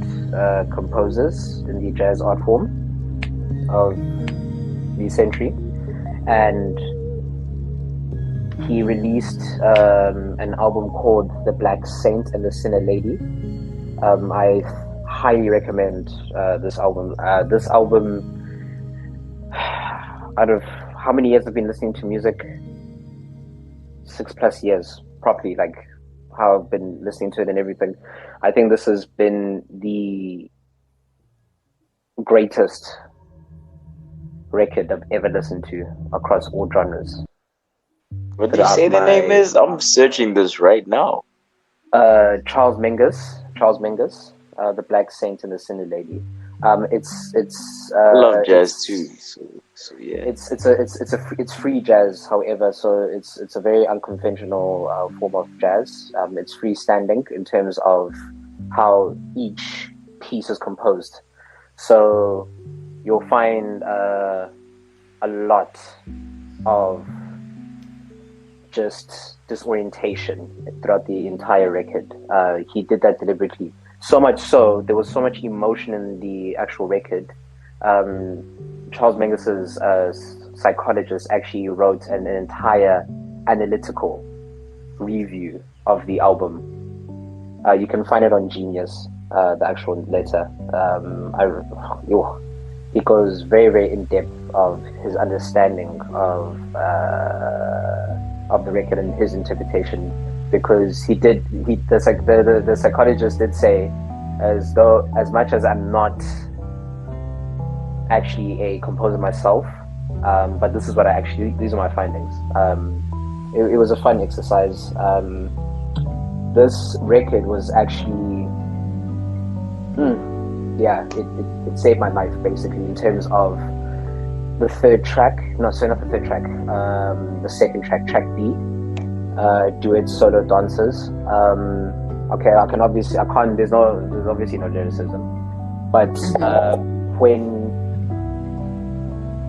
composers in the jazz art form of the century, and he released an album called The Black Saint and the Sinner Lady. I highly recommend this album. This album, out of how many years I've been listening to music, 6+ years properly, like how I've been listening to it and everything, I think this has been the greatest record I've ever listened to across all genres. What did you say the name is? I'm searching this right now. Charles Mingus, The Black Saint and the Sinner Lady. It's I love jazz too, so yeah. It's free jazz, however, so it's a very unconventional form of jazz. It's freestanding in terms of how each piece is composed. So you'll find a lot of just disorientation throughout the entire record. He did that deliberately. So much so, there was so much emotion in the actual record. Charles Mingus's psychologist actually wrote an entire analytical review of the album. You can find it on Genius, the actual letter. He goes very, very in depth of his understanding of the record and his interpretation, because the psychologist did say, as much as I'm not actually a composer myself, but this is what these are my findings. It was a fun exercise. This record was actually yeah, it saved my life basically in terms of the third track. No, sorry, not the third track. The second track, track B, duet solo dances. Okay, I can obviously, I can't. There's obviously no lyricism, but when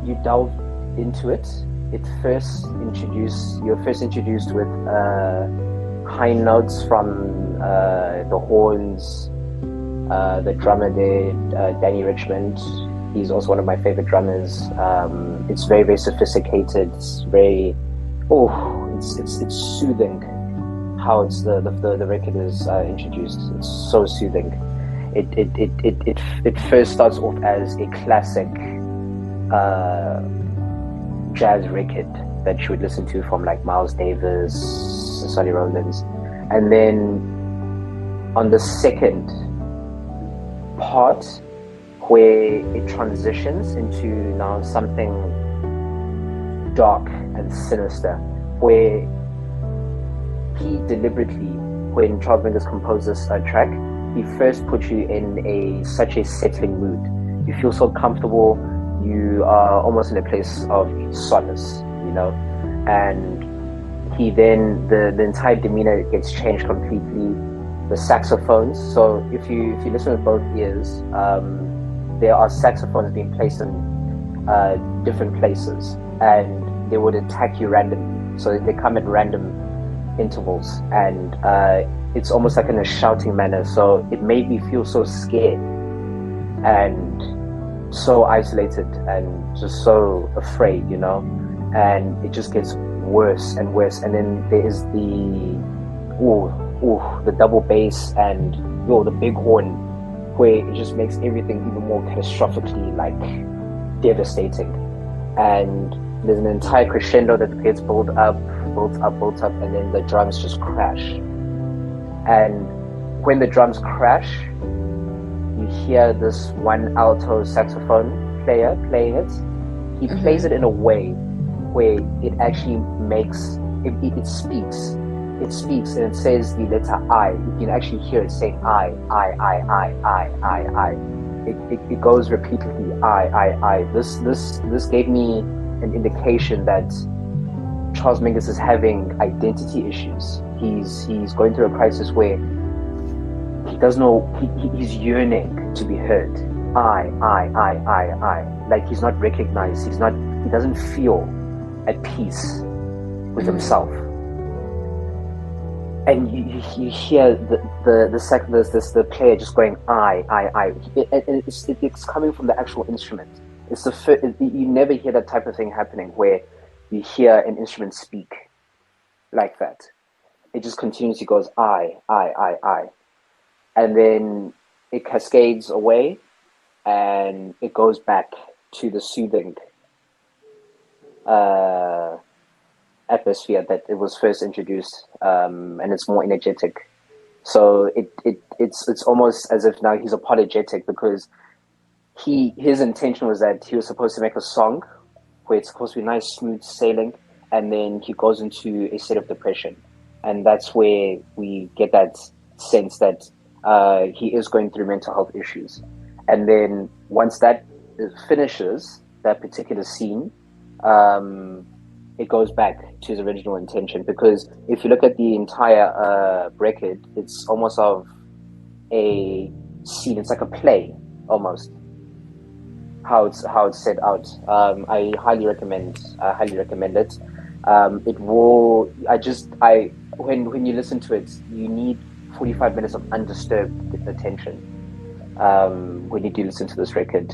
you delve into it, you're first introduced with high notes from the horns, the drummer there, Danny Richmond. He's also one of my favorite drummers. It's very, very sophisticated. It's very, it's soothing how it's the record is introduced. It's so soothing. It first starts off as a classic jazz record that you would listen to from like Miles Davis, Sonny Rollins, and then on the second part where it transitions into now something dark and sinister, where he deliberately, when Charles Mingus composed this track, he first puts you in such a settling mood. You feel so comfortable. You are almost in a place of solace, you know, and he then the entire demeanor gets changed completely. The saxophones. So if you listen with both ears, there are saxophones being placed in different places, and they would attack you randomly. So they come at random intervals, and it's almost like in a shouting manner. So it made me feel so scared and so isolated and just so afraid, you know. And it just gets worse and worse. And then there is the double bass and the big horn, where it just makes everything even more catastrophically like devastating. And there's an entire crescendo that gets built up, and then the drums just crash. And when the drums crash, you hear this one alto saxophone player playing it. He plays it in a way where it actually makes it speaks. It speaks and it says the letter I. You can actually hear it saying I. It goes repeatedly I. This gave me an indication that Charles Mingus is having identity issues. He's going through a crisis where he doesn't know, he's yearning to be heard. I. Like he's not recognized. He doesn't feel at peace with himself. And you hear the player just going I. It's coming from the actual instrument. It's you never hear that type of thing happening where you hear an instrument speak like that. It just continuously goes I, and then it cascades away, and it goes back to the soothing atmosphere that it was first introduced, and it's more energetic. So it's almost as if now he's apologetic, because his intention was that he was supposed to make a song where it's supposed to be nice, smooth sailing, and then he goes into a state of depression, and that's where we get that sense that he is going through mental health issues. And then once that finishes, that particular scene, it goes back to his original intention. Because if you look at the entire record, it's almost of a scene. It's like a play almost. How it's set out. I highly recommend it. It will. When you listen to it, you need 45 minutes of undisturbed attention. When you do listen to this record,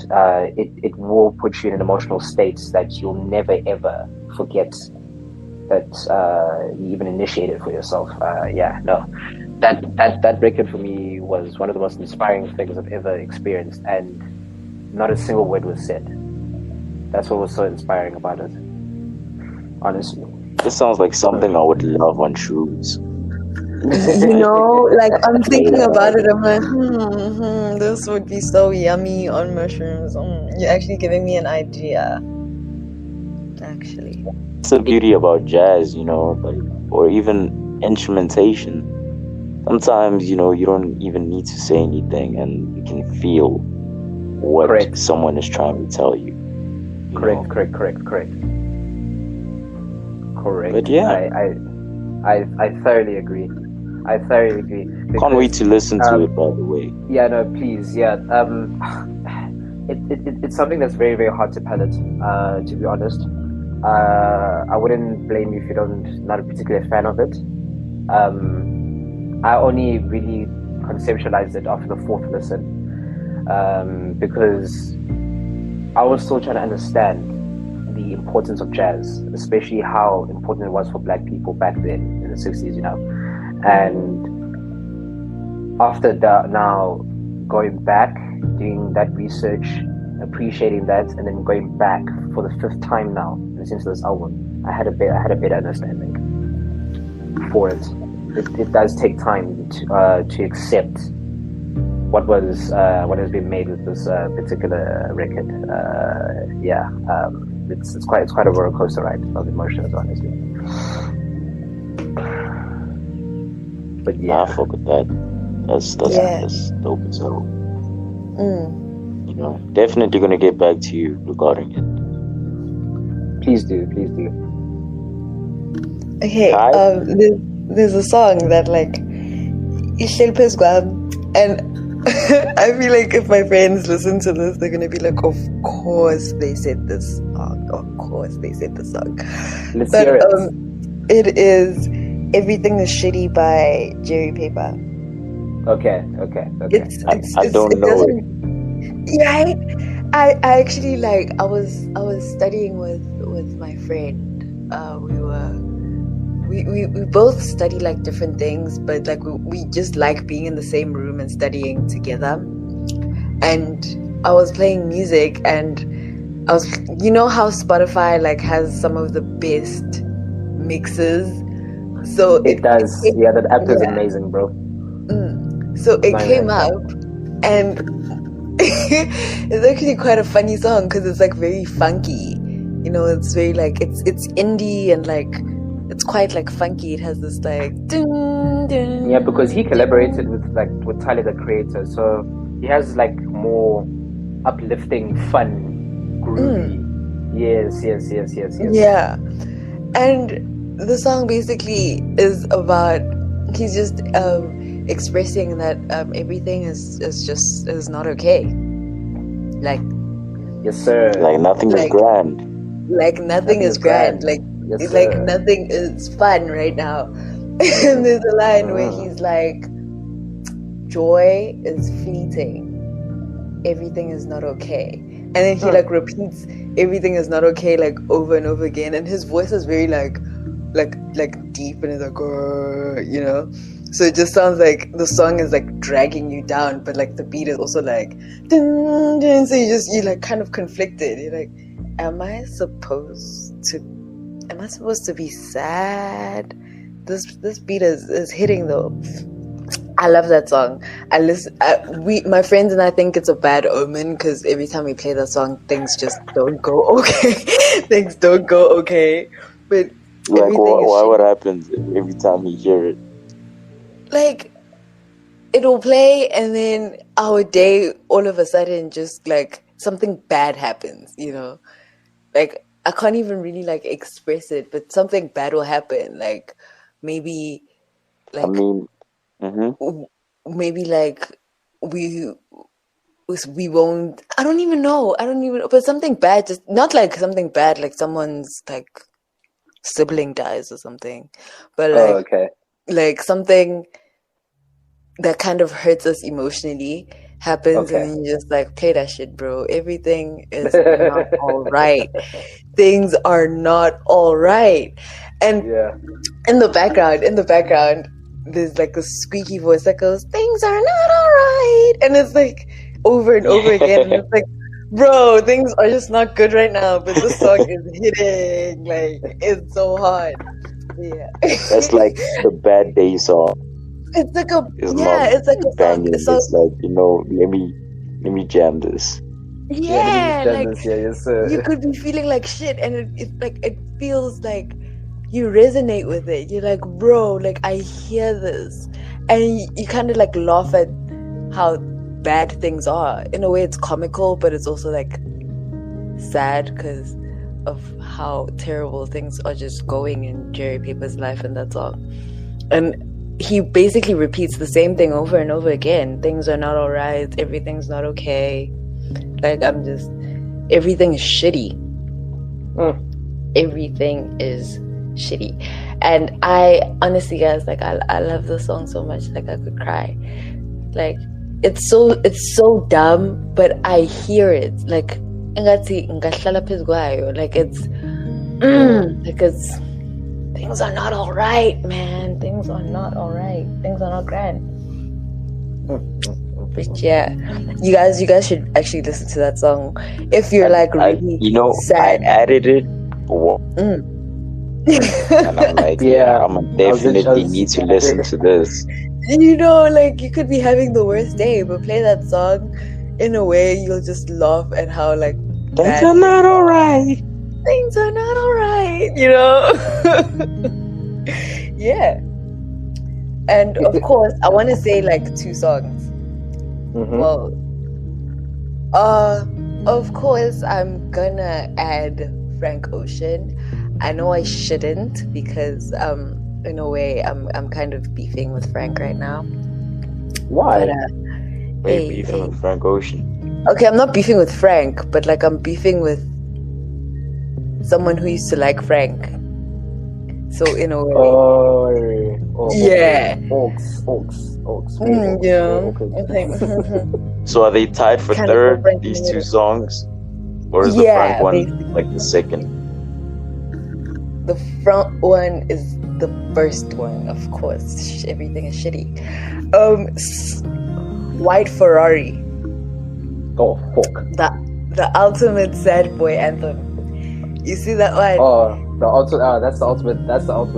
it will put you in an emotional state that you'll never ever forget that you even initiated for yourself. That record for me was one of the most inspiring things I've ever experienced, and not a single word was said. That's what was so inspiring about it, honestly. This sounds like something I would love on shrooms. You know, like I'm thinking about it, I'm like, this would be so yummy on mushrooms. You're actually giving me an idea, actually. It's the beauty about jazz, you know, or even instrumentation. Sometimes, you know, you don't even need to say anything, and you can feel what Correct. someone is trying to tell you. Correct. But yeah, I thoroughly agree. can't wait to listen to it. By the way, Yeah, no, please, yeah. It's something that's very, very hard to palate. To be honest, I wouldn't blame you if you're not a particular fan of it. I only really conceptualized it after the fourth listen, because I was still trying to understand the importance of jazz, especially how important it was for Black people back then in the 60s, And after that, now going back, doing that research, appreciating that, and then going back for the fifth time now, listening to this album, I had a better understanding for it. It does take time to accept what has been made with this particular record. It's quite a roller coaster ride of emotions, honestly. But yeah, I fuck with that. That's dope as hell. Definitely gonna get back to you regarding it. Please do. Okay, there's a song that like and I feel like if my friends listen to this, they're gonna be like, "Of course they said this song. Of course they said this song." Let's hear it. It is "Everything Is Shitty" by Jerry Paper. Okay. I don't know it. Yeah, I actually like. I was studying with my friend. We both study like different things, but like we just like being in the same room and studying together. And I was playing music, and I was, how Spotify like has some of the best mixes. So it does. Yeah, that app is amazing, bro. So it came up, and it's actually quite a funny song because it's like very funky. It's very like it's indie and like. It's quite like funky. It has this like dun, dun, yeah, because he collaborated with Tyler the Creator, so he has like more uplifting, fun, groovy. Yes. Yeah, and the song basically is about he's just expressing that everything is not okay. Like yes, sir. Like nothing is grand. Like nothing is grand. Like. Yes, it's like nothing is fun right now. And there's a line where he's like, "Joy is fleeting. Everything is not okay." And then he like repeats "everything is not okay" like over and over again. And his voice is very like deep, and it's like, So it just sounds like the song is like dragging you down, but like the beat is also like, dun, dun. So you're like kind of conflicted. You're like, am I supposed to be sad? This beat is hitting though. I love that song. My friends and I think it's a bad omen because every time we play that song, things just don't go okay. Things don't go okay. But like, what happens every time you hear it? Like, it'll play, and then our day all of a sudden just like something bad happens. Like. I can't even really like express it, but something bad will happen. Like maybe, like maybe like we won't. I don't even know. But something bad, just not like something bad, like someone's like sibling dies or something, but like like something that kind of hurts us emotionally happens, and then you just like play that shit, bro. Everything is not all right. Things are not all right. And in the background, there's like a squeaky voice that goes, "Things are not all right," and it's like over and over again. And it's like, bro, things are just not good right now. But this song is hitting, like it's so hard. Yeah, that's like the bad day song. It's like a it's like a banging. It's like, let me jam this. Yeah, like you could be feeling like shit, and it feels like you resonate with it. You're like, bro, like I hear this, and you kind of like laugh at how bad things are. In a way, it's comical, but it's also like sad because of how terrible things are just going in Jerry Paper's life in that song. And he basically repeats the same thing over and over again. Things are not all right. Everything's not okay. Like, everything is shitty. Everything is shitty. And I honestly, guys, like, I love this song so much. Like, I could cry. Like, it's so dumb, but I hear it. Like, like it's things are not all right, man. Things are not all right. Things are not grand. But yeah, you guys should actually listen to that song if you're like really sad. I added it, and I'm like, I'm definitely need to listen to this. You know, like, you could be having the worst day, but play that song. In a way, you'll just laugh at how like things are not all right. Things are not all right, you know. Yeah. And of course, I want to say like 2 songs. Well, of course, I'm gonna add Frank Ocean. I know I shouldn't because in a way I'm kind of beefing with Frank right now. Why? But, Beefing with Frank Ocean. Okay, I'm not beefing with Frank, but like I'm beefing with someone who used to like Frank. So in a way, yeah. Oaks. Yeah. Okay. So are they tied for Kind third? of These 2 songs, or is the Frank one basically. like the second? The front one is the first one, of course. Everything is shitty. White Ferrari. Oh, fuck. The ultimate sad boy anthem. You see that one? Oh, that's the ultimate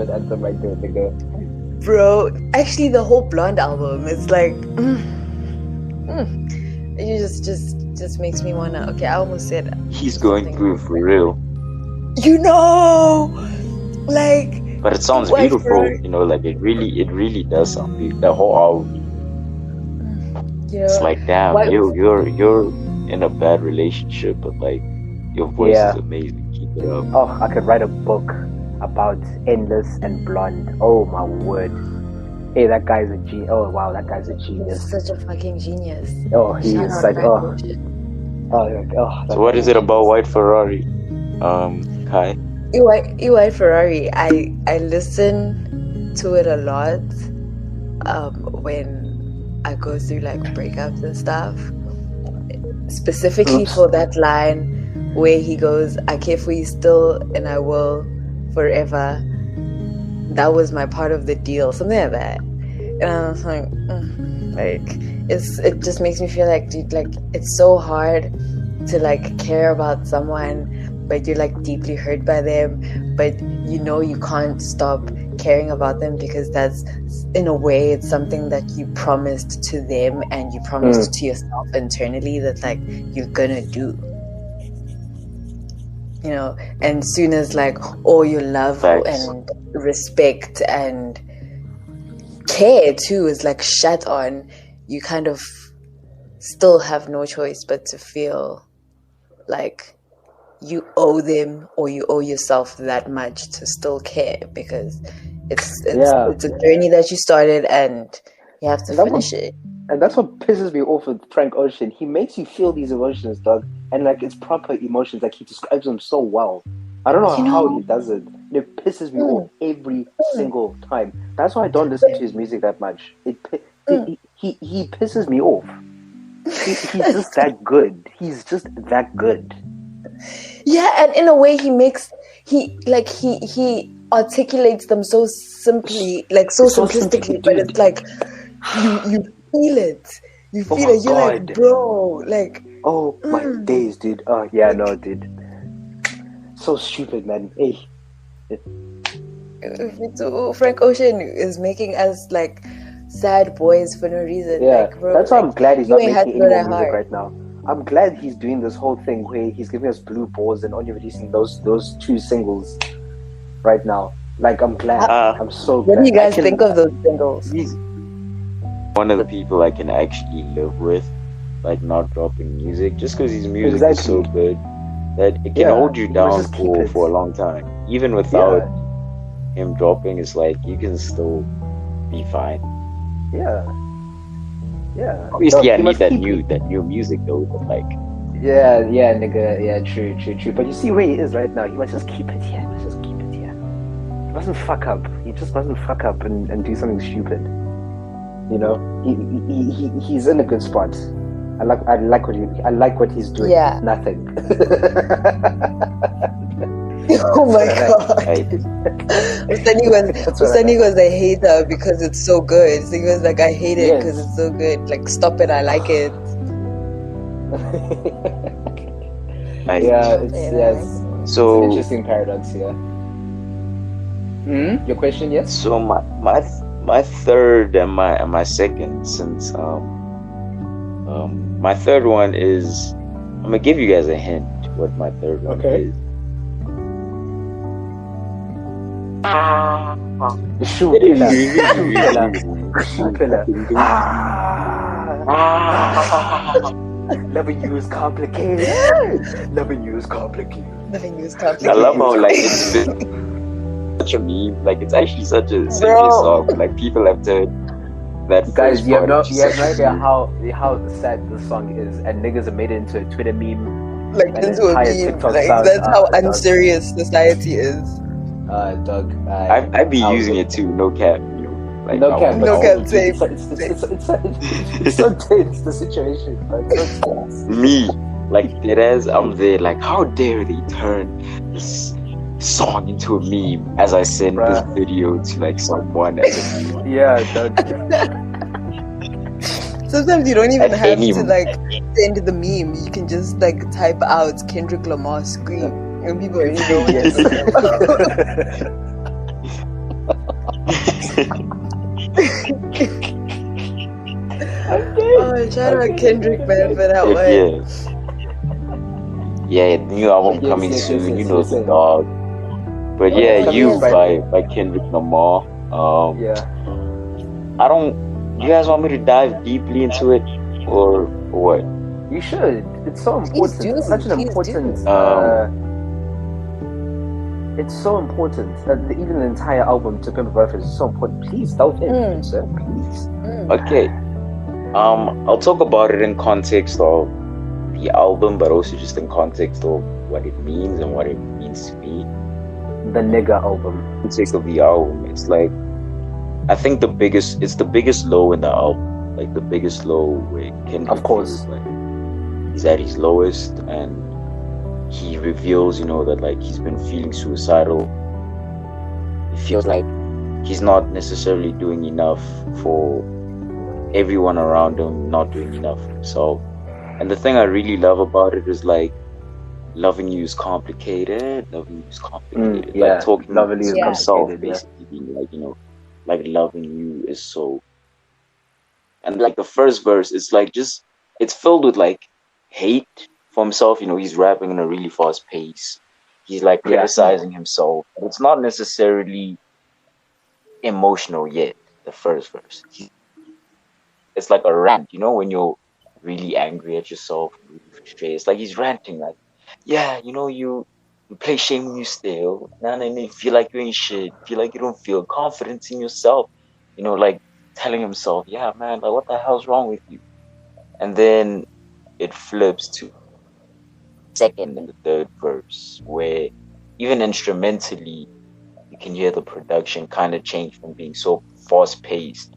anthem right there, nigga. Bro, actually the whole Blonde album is like it just makes me wanna, okay, I almost said He's going through for real. You know, like, but it sounds beautiful, you know, like it really does sound beautiful. The whole album. Yeah. It's like, damn, you're in a bad relationship, but like your voice is amazing. Keep it up. Oh, I could write a book about Endless and Blonde. Oh my word. Hey, that guy's a genius. Oh wow, that guy's a genius. He's such a fucking genius. Oh, he is such. So what is it about White Ferrari, Kai? White Ferrari. I listen to it a lot when I go through like breakups and stuff. Specifically for that line where he goes, "I care for you still, and I will forever. That was my part of the deal," something like that. And I was like, it just makes me feel like, dude, like it's so hard to like care about someone, but you're like deeply hurt by them, but you know you can't stop caring about them because that's, in a way, it's something that you promised to them and you promised to yourself internally that like you're gonna do. You know, and soon as like all your love and respect and care too is like shut on, you kind of still have no choice but to feel like you owe them or you owe yourself that much to still care, because it's a journey that you started and you have to finish it. And that's what pisses me off with Frank Ocean. He makes you feel these emotions, dog, and like it's proper emotions. Like he describes them so well. I don't know how he does it. It pisses me off every single time. That's why I don't listen to his music that much. He pisses me off. He's just that good. He's just that good. Yeah, and in a way, he articulates them so simply, like so simplistically, but it's like you feel it. You feel it. You're like, bro, like. Oh my days, dude. Oh yeah, no, dude. So stupid, man. Hey. Frank Ocean is making us like sad boys for no reason. Yeah, like, bro, that's why I'm glad he's not making any more music hard right now. I'm glad he's doing this whole thing where he's giving us blue balls and only releasing those 2 singles right now. Like, I'm glad. I'm so glad. What do you guys think of those singles? He's one of the people I can actually live with like not dropping music, just because his music is so good that it can Yeah, hold you he must down just keep it. for a long time. Even without him dropping, it's like you can still be fine. Yeah. Obviously, Dog, I he need must that keep new music though. But like, Yeah, nigga. Yeah, true. But you see where he is right now. He must just keep it here. He mustn't fuck up. He just mustn't fuck up and do something stupid. You know, he's in a good spot. I like what he's doing. Yeah. Nothing. Oh my god. right? Usani was a hater because it's so good. So he was like, I hate it because it's so good. Like, stop it, I like it. It's So an interesting paradox here. Your question, yes? So my third and my second, since my third one is, I'm gonna give you guys a hint what my third one is. Shoe pillar. Loving you is complicated. Loving you is complicated. I love how like it's such a meme. Like it's actually such a song. Like people have turned that. Guys, you have no idea how sad this song is, and niggas have made it into a Twitter meme. Like into a meme. Like that's how unserious society is. Doug. I'd be using it too. No cap. Like, no cap. Safe. It's so tense, the situation. It's so tense. Me, like it is. I'm there. Like, how dare they turn this song into a meme as I send this video to like someone as a meme. Yeah, Doug. Sometimes you don't even have to like send the meme. You can just like type out Kendrick Lamar scream, and people already know what you're talking about. Oh, shout out Kendrick, man, for that one. Yeah, new album coming soon. You know the dog. But yeah, You by Kendrick Lamar. I don't. You guys want me to dive deeply into it, or what? You should. It's so important. It's such an important. It's so important that even the entire album To Pimp a Butterfly is so important. Please delve in, sir. Please. Okay. I'll talk about it in context of the album, but also just in context of what it means and what it means to me. The nigga album. In context of the album, it's like I think it's the biggest low in the album. Like the biggest low where Kendrick, of course, like he's at his lowest, and he reveals, that like he's been feeling suicidal. It feels like he's not necessarily doing enough for everyone around him, not doing enough for himself. And the thing I really love about it is like loving you is complicated. Like talking to himself, basically being like, like loving you is so. And like the first verse, it's like it's filled with like hate for himself. He's rapping in a really fast pace. He's like criticizing himself. But it's not necessarily emotional yet. The first verse, it's like a rant. When you're really angry at yourself, really frustrated, it's like he's ranting. Like, you play shame when you steal. And you feel like you ain't shit. Feel like you don't feel confidence in yourself. Like telling himself, yeah, man, like what the hell's wrong with you? And then it flips to second and the third verse, where even instrumentally you can hear the production kind of change from being so fast paced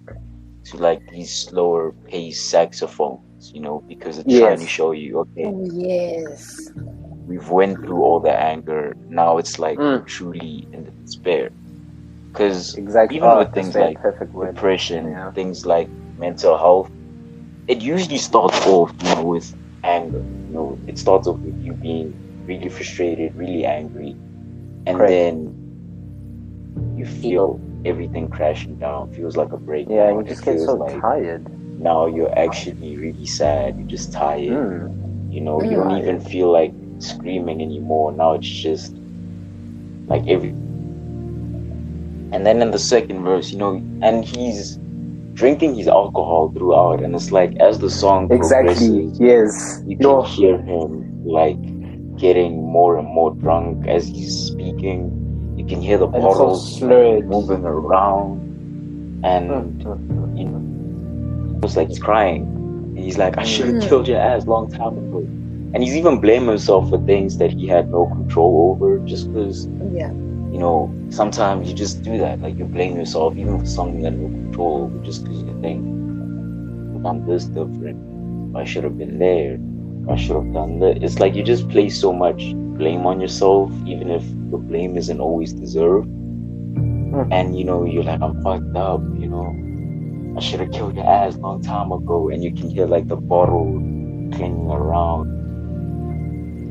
to like these slower paced saxophones, because it's trying to show you, okay, we've went through all the anger, now it's like truly in the despair. Because even with things like depression, things like mental health, it usually starts off with anger. It starts off with you being really frustrated, really angry, and then you feel everything crashing down. Feels like a breakdown. Yeah, you just get so tired. Now you're actually really sad. You're just tired. You don't even feel like screaming anymore. Now it's just like every. And then in the second verse, and drinking his alcohol throughout, and it's like as the song Exactly. progresses, Yes. you can hear him like getting more and more drunk as he's speaking. You can hear the And so bottles slurred. moving around, and you know, it's like he's crying. And he's like, "I should have killed your ass long time ago." And he's even blaming himself for things that he had no control over, just because, Yeah. you know, sometimes you just do that. Like, you blame yourself even for something you had no control over, just because you think, I'm this different. I should have been there. I should have done that. It's like you just place so much blame on yourself, even if the blame isn't always deserved. And, you know, you're like, I'm fucked up, you know. I should have killed your ass long time ago. And you can hear, like, the bottle clinging around.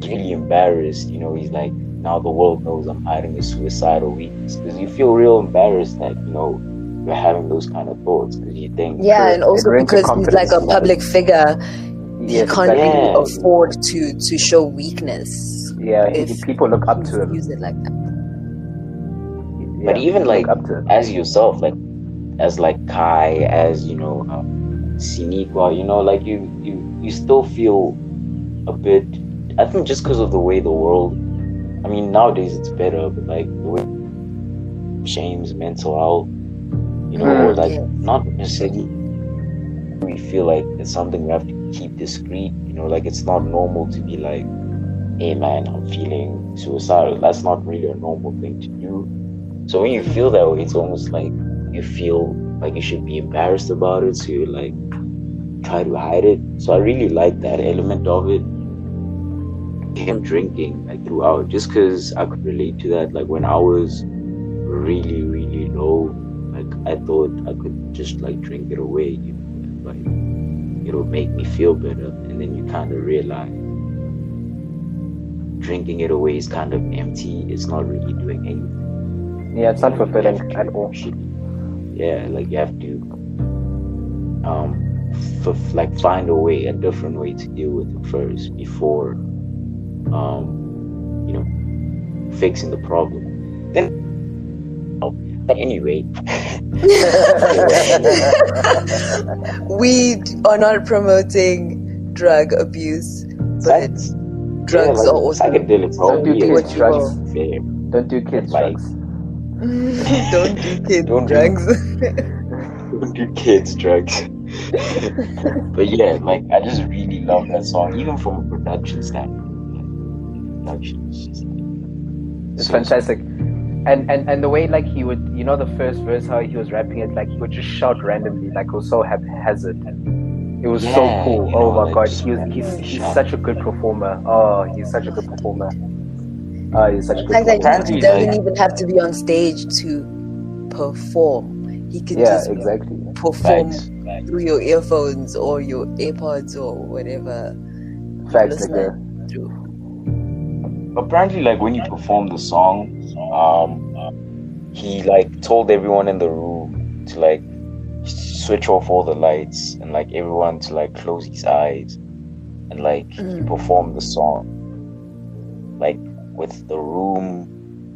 He's really embarrassed, you know. He's like, now the world knows I'm hiding a suicidal weakness. Because you feel real embarrassed that, you know, you're having those kind of thoughts. Because you think... Yeah, and also because he's like a public figure, he can't really afford to show weakness. Yeah, people look up to him. Use it like that. But even like as yourself, like as like Kai, as you know, sanikwa, you know, like you still feel a bit. I think just because of the way the world. I mean, nowadays it's better, but like the way shames mental health, you know, or like not necessarily. We feel like it's something we have to keep discreet, you know, like it's not normal to be like, hey man, I'm feeling suicidal. That's not really a normal thing to do. So when you feel that way, it's almost like you feel like you should be embarrassed about it, so you like try to hide it. So I really like that element of it. Him drinking like throughout, just because I could relate to that. Like when I was really, really low, like I thought I could just like drink it away, you know, like it'll make me feel better, and then you kind of realize drinking it away is kind of empty. It's not really doing anything. Yeah, it's not fulfilling at all. Yeah, like you have to like find a different way to deal with it first before you know, fixing the problem. Then but anyway, we are not promoting drug abuse, but drugs are also psychedelics. Don't do kids drugs. Fair. Don't do kids drugs. Don't do kids drugs. Don't do kids drugs. But yeah, like I just really love that song, even from a production standpoint. It's fantastic. And the way like he would, you know, the first verse, how he was rapping it, like he would just shout randomly, like it was so haphazard, and it was so cool. Oh my god, he's such a good performer. Oh, he's such a good performer. He's such a good performer. He doesn't even have to be on stage to perform. He can just perform through your earphones or your AirPods or whatever. Facts, apparently, like when you perform the song, he like told everyone in the room to like switch off all the lights and like everyone to like close his eyes, and like he performed the song like with the room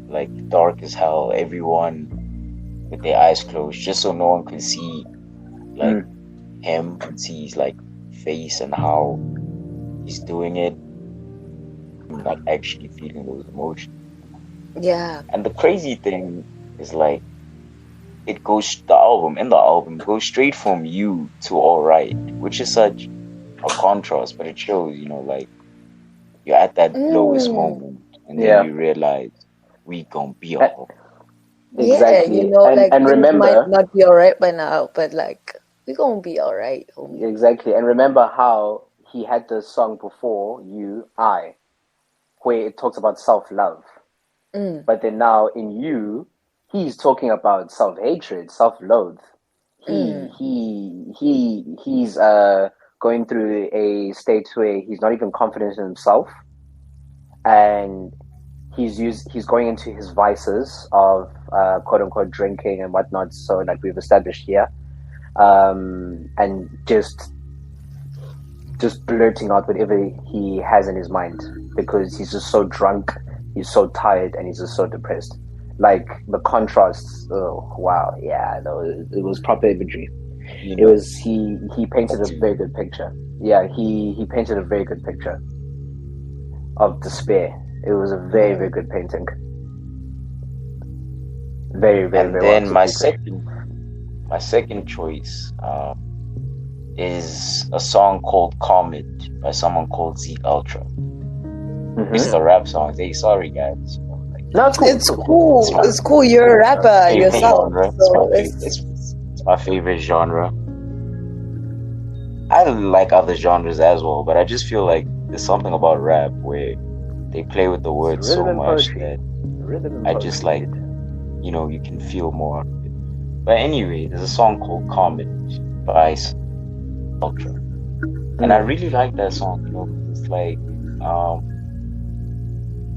like dark as hell, everyone with their eyes closed, just so no one could see like him and see his like face and how he's doing it, like actually feeling those emotions. Yeah. And the crazy thing is like the album goes straight from You to Alright, which is such a contrast, but it shows, you know, like you're at that lowest moment and then you realize we gonna be alright. Exactly. Yeah, you know, like and remember, might not be alright by now, but like we gonna be alright. Exactly. And remember how he had the song before You, I, where it talks about self-love. But then now in You, he's talking about self-hatred, self-loathe. He's going through a state where he's not even confident in himself, and he's going into his vices of quote unquote drinking and whatnot. So like we've established here, and just blurting out whatever he has in his mind because he's just so drunk, he's so tired, and he's just so depressed. Like the contrasts, oh wow, yeah, it was proper imagery. It was he painted a very good picture. Yeah, he painted a very good picture of despair. It was a very, very good painting. Very, very, And very then well my executed. second choice is a song called Comet by someone called Z Ultra. This is a rap song. Hey, sorry guys. No, it's cool. It's cool. It's cool. You're a rapper Favorite yourself. genre. So It's my favorite genre. I like other genres as well, but I just feel like there's something about rap where they play with the words so much that I just like, you know, you can feel more. But anyway, there's a song called Comet by Ultra, and I really like that song. You know, it's like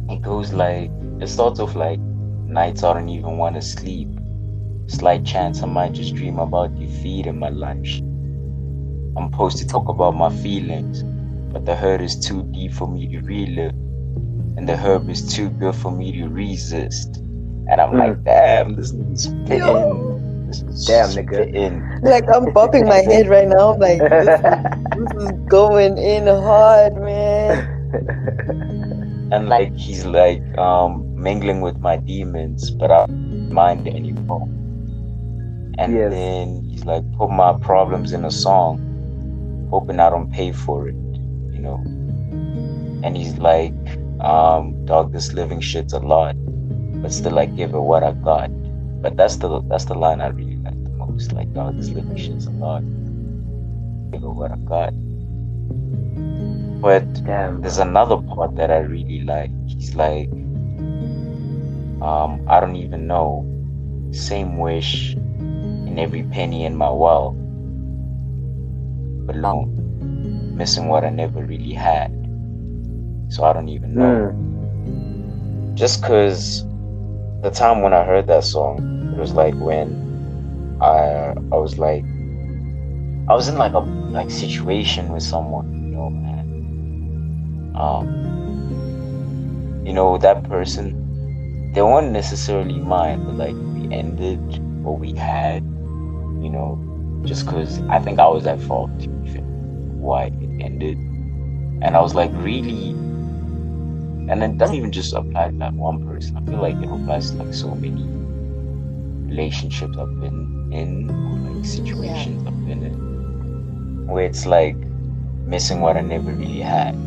it goes like, it starts off like, nights I don't even want to sleep. Slight chance I might just dream about you feeding my lunch. I'm supposed to talk about my feelings, but the hurt is too deep for me to relive, and the herb is too good for me to resist. And I'm like, damn, this nigga's spitting. This is Damn, nigga. spitting. like I'm bopping my head right now. I'm like, this is going in hard, man. And like he's like mingling with my demons, but I don't mind anymore. And then he's like, put my problems in a song, hoping I don't pay for it, you know. And he's like, dog, this living shit's a lot, but still I give it what I got. But that's the line I really like the most. Like, dog, this living shit's a lot, give it what I got. But there's another part that I really like. He's like, I don't even know, same wish in every penny in my wallet, but alone, missing what I never really had. So I don't even know. Just cause the time when I heard that song, it was like when I was like, I was in like a situation with someone, you know, and you know, that person, they weren't necessarily mine, but like we ended what we had, you know, just because I think I was at fault why it ended. And I was like, really? And it doesn't even just apply to that one person. I feel like it applies to like so many relationships I've been in, or like situations I've been in, where it's like missing what I never really had. You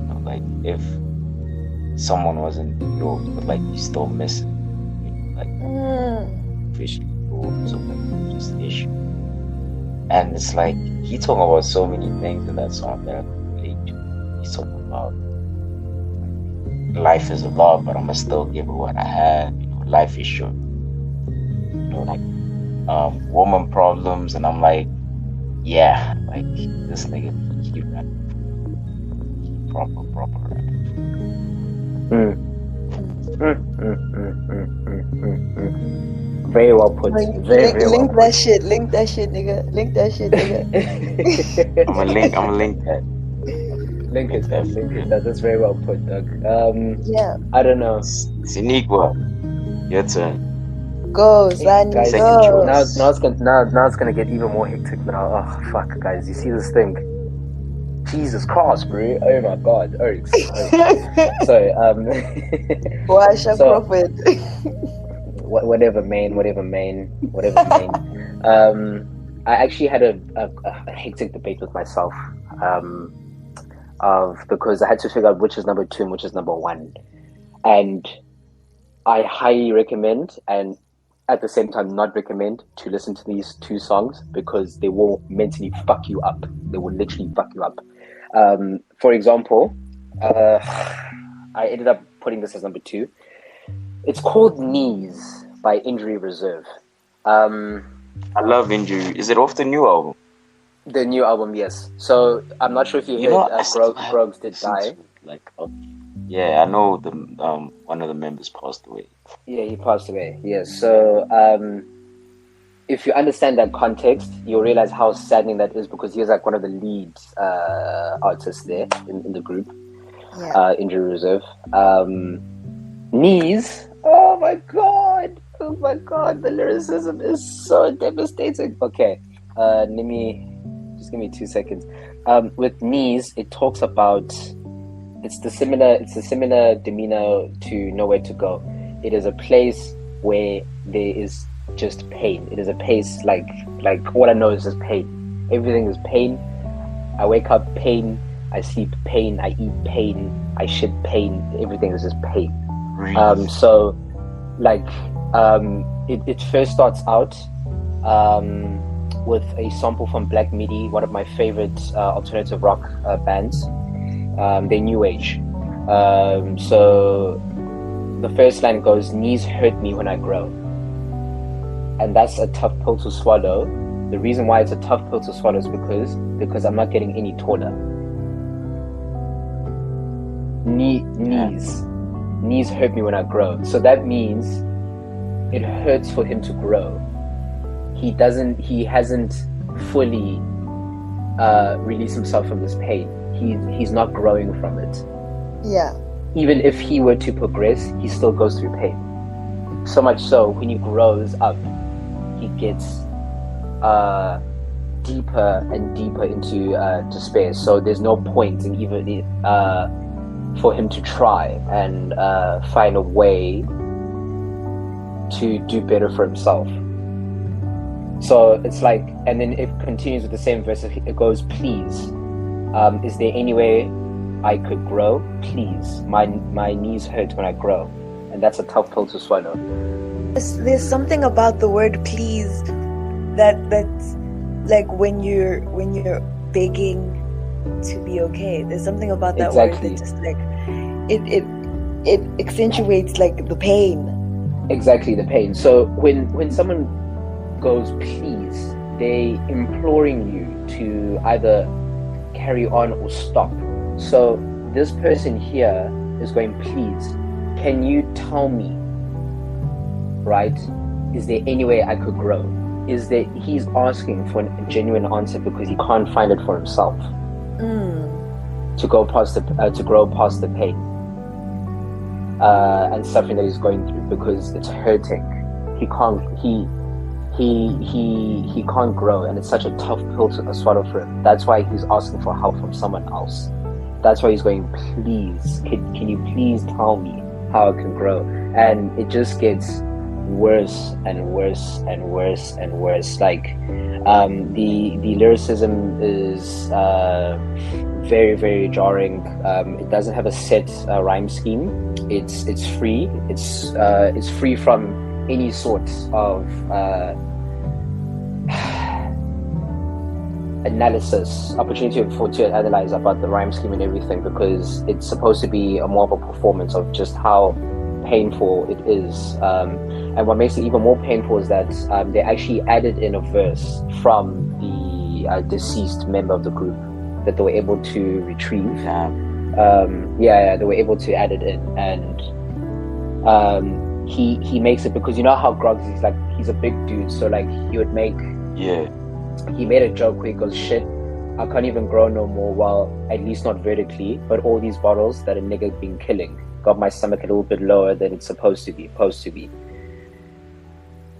know, like if someone wasn't yours, but like you still miss it, you know, like officially yours, or like just an issue. And it's like he talking about so many things in that song that I can relate to. He's talking about life is a lot, but I'ma still give it what I have. You know, life is short. You know, like woman problems, and I'm like, yeah, like this nigga, he rap, proper rap. Very well put. Very well link put. that shit. Link that shit, nigga. Link that shit, nigga. I'ma link that. Link it. That's very well put, Doug. Yeah. I don't know. Sanikwa, your turn. Go, Zani, Guys, go. now it's gonna get even more hectic now. Oh fuck, guys! You see this thing? Jesus Christ, bro! Oh my God, Oaks. So Wash a so, prophet. whatever main. I actually had a hectic debate with myself, because I had to figure out which is number 2 and which is number 1, and I highly recommend, and at the same time not recommend, to listen to these 2 songs because they will mentally fuck you up. They will literally fuck you up. For example, I ended up putting this as number 2. It's called Knees by Injury Reserve. I love Injury. Is it off the new album? The new album, yes. So I'm not sure if you heard Grogs did die. Yeah, I know the one of the members passed away. Yeah, he passed away. Yes. So if you understand that context, you'll realize how saddening that is, because he was like one of the lead artists there in the group. Yeah. Injury Reserve. Knees. Oh my god, the lyricism is so devastating. Okay, let me just give me 2 seconds. With knees, it talks about it's the similar demeanor to Nowhere to Go. It is a place where there is just pain. It is a place like all I know is just pain. Everything is pain. I wake up pain, I sleep pain, I eat pain, I shit pain. Everything is just pain. So like it first starts out with a sample from Black Midi, one of my favorite alternative rock bands. They're new age. So the first line goes, "Knees hurt me when I grow." And that's a tough pill to swallow. The reason why it's a tough pill to swallow is because I'm not getting any taller. Knees hurt me when I grow. So that means it hurts for him to grow. He hasn't fully released himself from this pain. He's not growing from it. Yeah. Even if he were to progress, he still goes through pain. So much so, when he grows up, he gets deeper and deeper into despair. So there's no point in even for him to try and find a way to do better for himself. So it's like, and then it continues with the same verse. It goes, "Please, is there any way I could grow? Please, my knees hurt when I grow." And that's a tough pill to swallow. There's something about the word "please" that's like when you're begging to be okay. There's something about that Exactly. word that just like it accentuates like the pain. Exactly, the pain. So when someone goes please, they imploring you to either carry on or stop. So this person here is going, "Please, can you tell me, right? Is there any way I could grow?" He's asking for a genuine answer because he can't find it for himself. To grow past the pain and suffering that he's going through, because it's hurting. He can't grow, and it's such a tough pill to swallow for him. That's why he's asking for help from someone else. That's why he's going, "Please, can you please tell me how I can grow?" And it just gets worse and worse and worse and worse. Like the lyricism is very, very jarring. It doesn't have a set rhyme scheme. It's free. It's free from any sort of opportunity to analyze about the rhyme scheme and everything, because it's supposed to be a more of a performance of just how painful it is. And what makes it even more painful is that they actually added in a verse from the deceased member of the group that they were able to retrieve. They were able to add it in, and he makes it, because you know how Groggs is, like, he's a big dude, so like he made a joke where he goes, "Shit, I can't even grow no more, well, at least not vertically, but all these bottles that a nigga been killing got my stomach a little bit lower than it's supposed to be.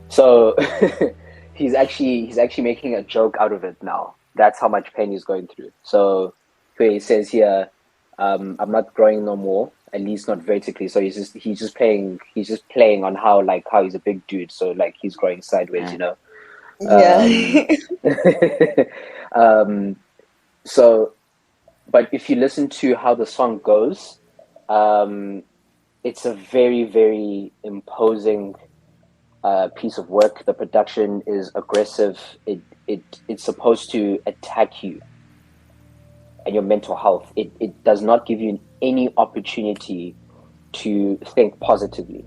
So he's actually making a joke out of it now. That's how much pain he's going through. So where he says here, "I'm not growing no more, at least not vertically." So he's just playing on how he's a big dude, so like he's growing sideways, you know. So, but if you listen to how the song goes, it's a very, very imposing piece of work. The production is aggressive. It's supposed to attack you and your mental health. It does not give you any opportunity to think positively.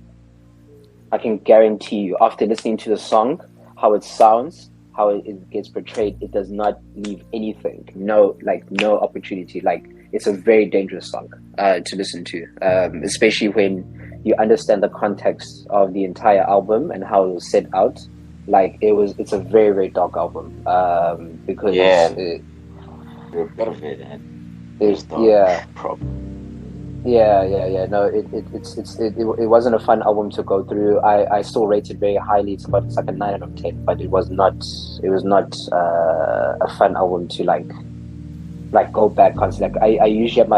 I can guarantee you, after listening to the song, how it sounds, how it gets portrayed, it does not leave anything. No opportunity. Like, it's a very dangerous song to listen to, especially when you understand the context of the entire album and how it was set out. Like, it's a very, very dark album, because a bit of it, and there's dark problem. Yeah. No, it wasn't a fun album to go through. I still rate it very highly. It's like a 9 out of 10, but it was not a fun album to like go back constantly. Like I usually have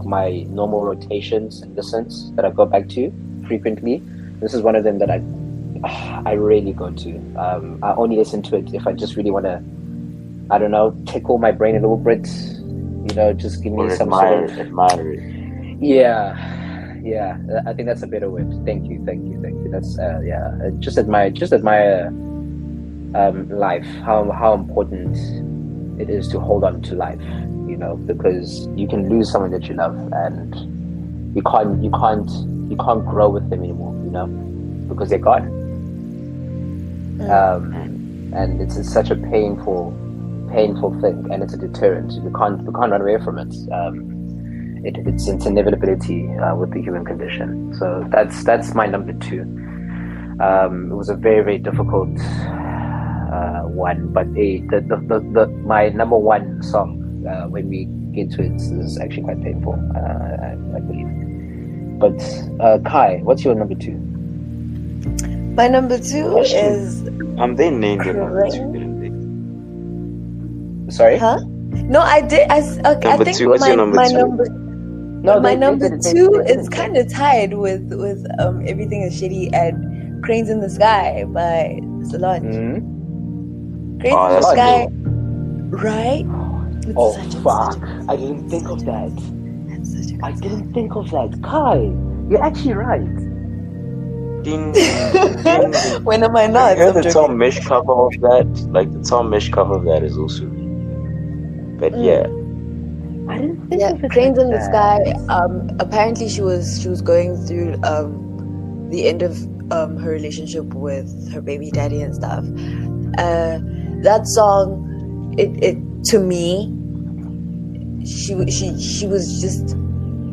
my normal rotations and listens that I go back to frequently. This is one of them that I really go to. I only listen to it if I just really want to, I don't know, tickle my brain a little bit. Just give me Or some sort of admire it. yeah. I think that's a better word. Thank you. That's just admire life. How important it is to hold on to life. Because you can lose someone that you love, and you can't grow with them anymore. Because they're gone. And it's such a painful thing, and it's a deterrent. We can't run away from it. It's inevitability with the human condition. So that's my number 2. It was a very, very difficult one, but my number 1 song when we get to it is actually quite painful. I believe. But Kai, what's your number 2? My number 2 is. They named it number 2, didn't they? Sorry? Huh? No, I did. I think 2. What's your number 2? My number 2 is kind of tied with Everything Is Shitty and Cranes in the Sky by Solange. Mm-hmm. Cranes in the Sky, right? Fuck! I didn't think of that. I didn't think of that. Kai, you're actually right. When am I not? The Tom Misch cover of that, the Tom Misch cover of that is also really good. But yeah. I didn't think of it. Cranes in the Sky. Apparently, she was going through the end of her relationship with her baby daddy and stuff. That song, it to me, she was just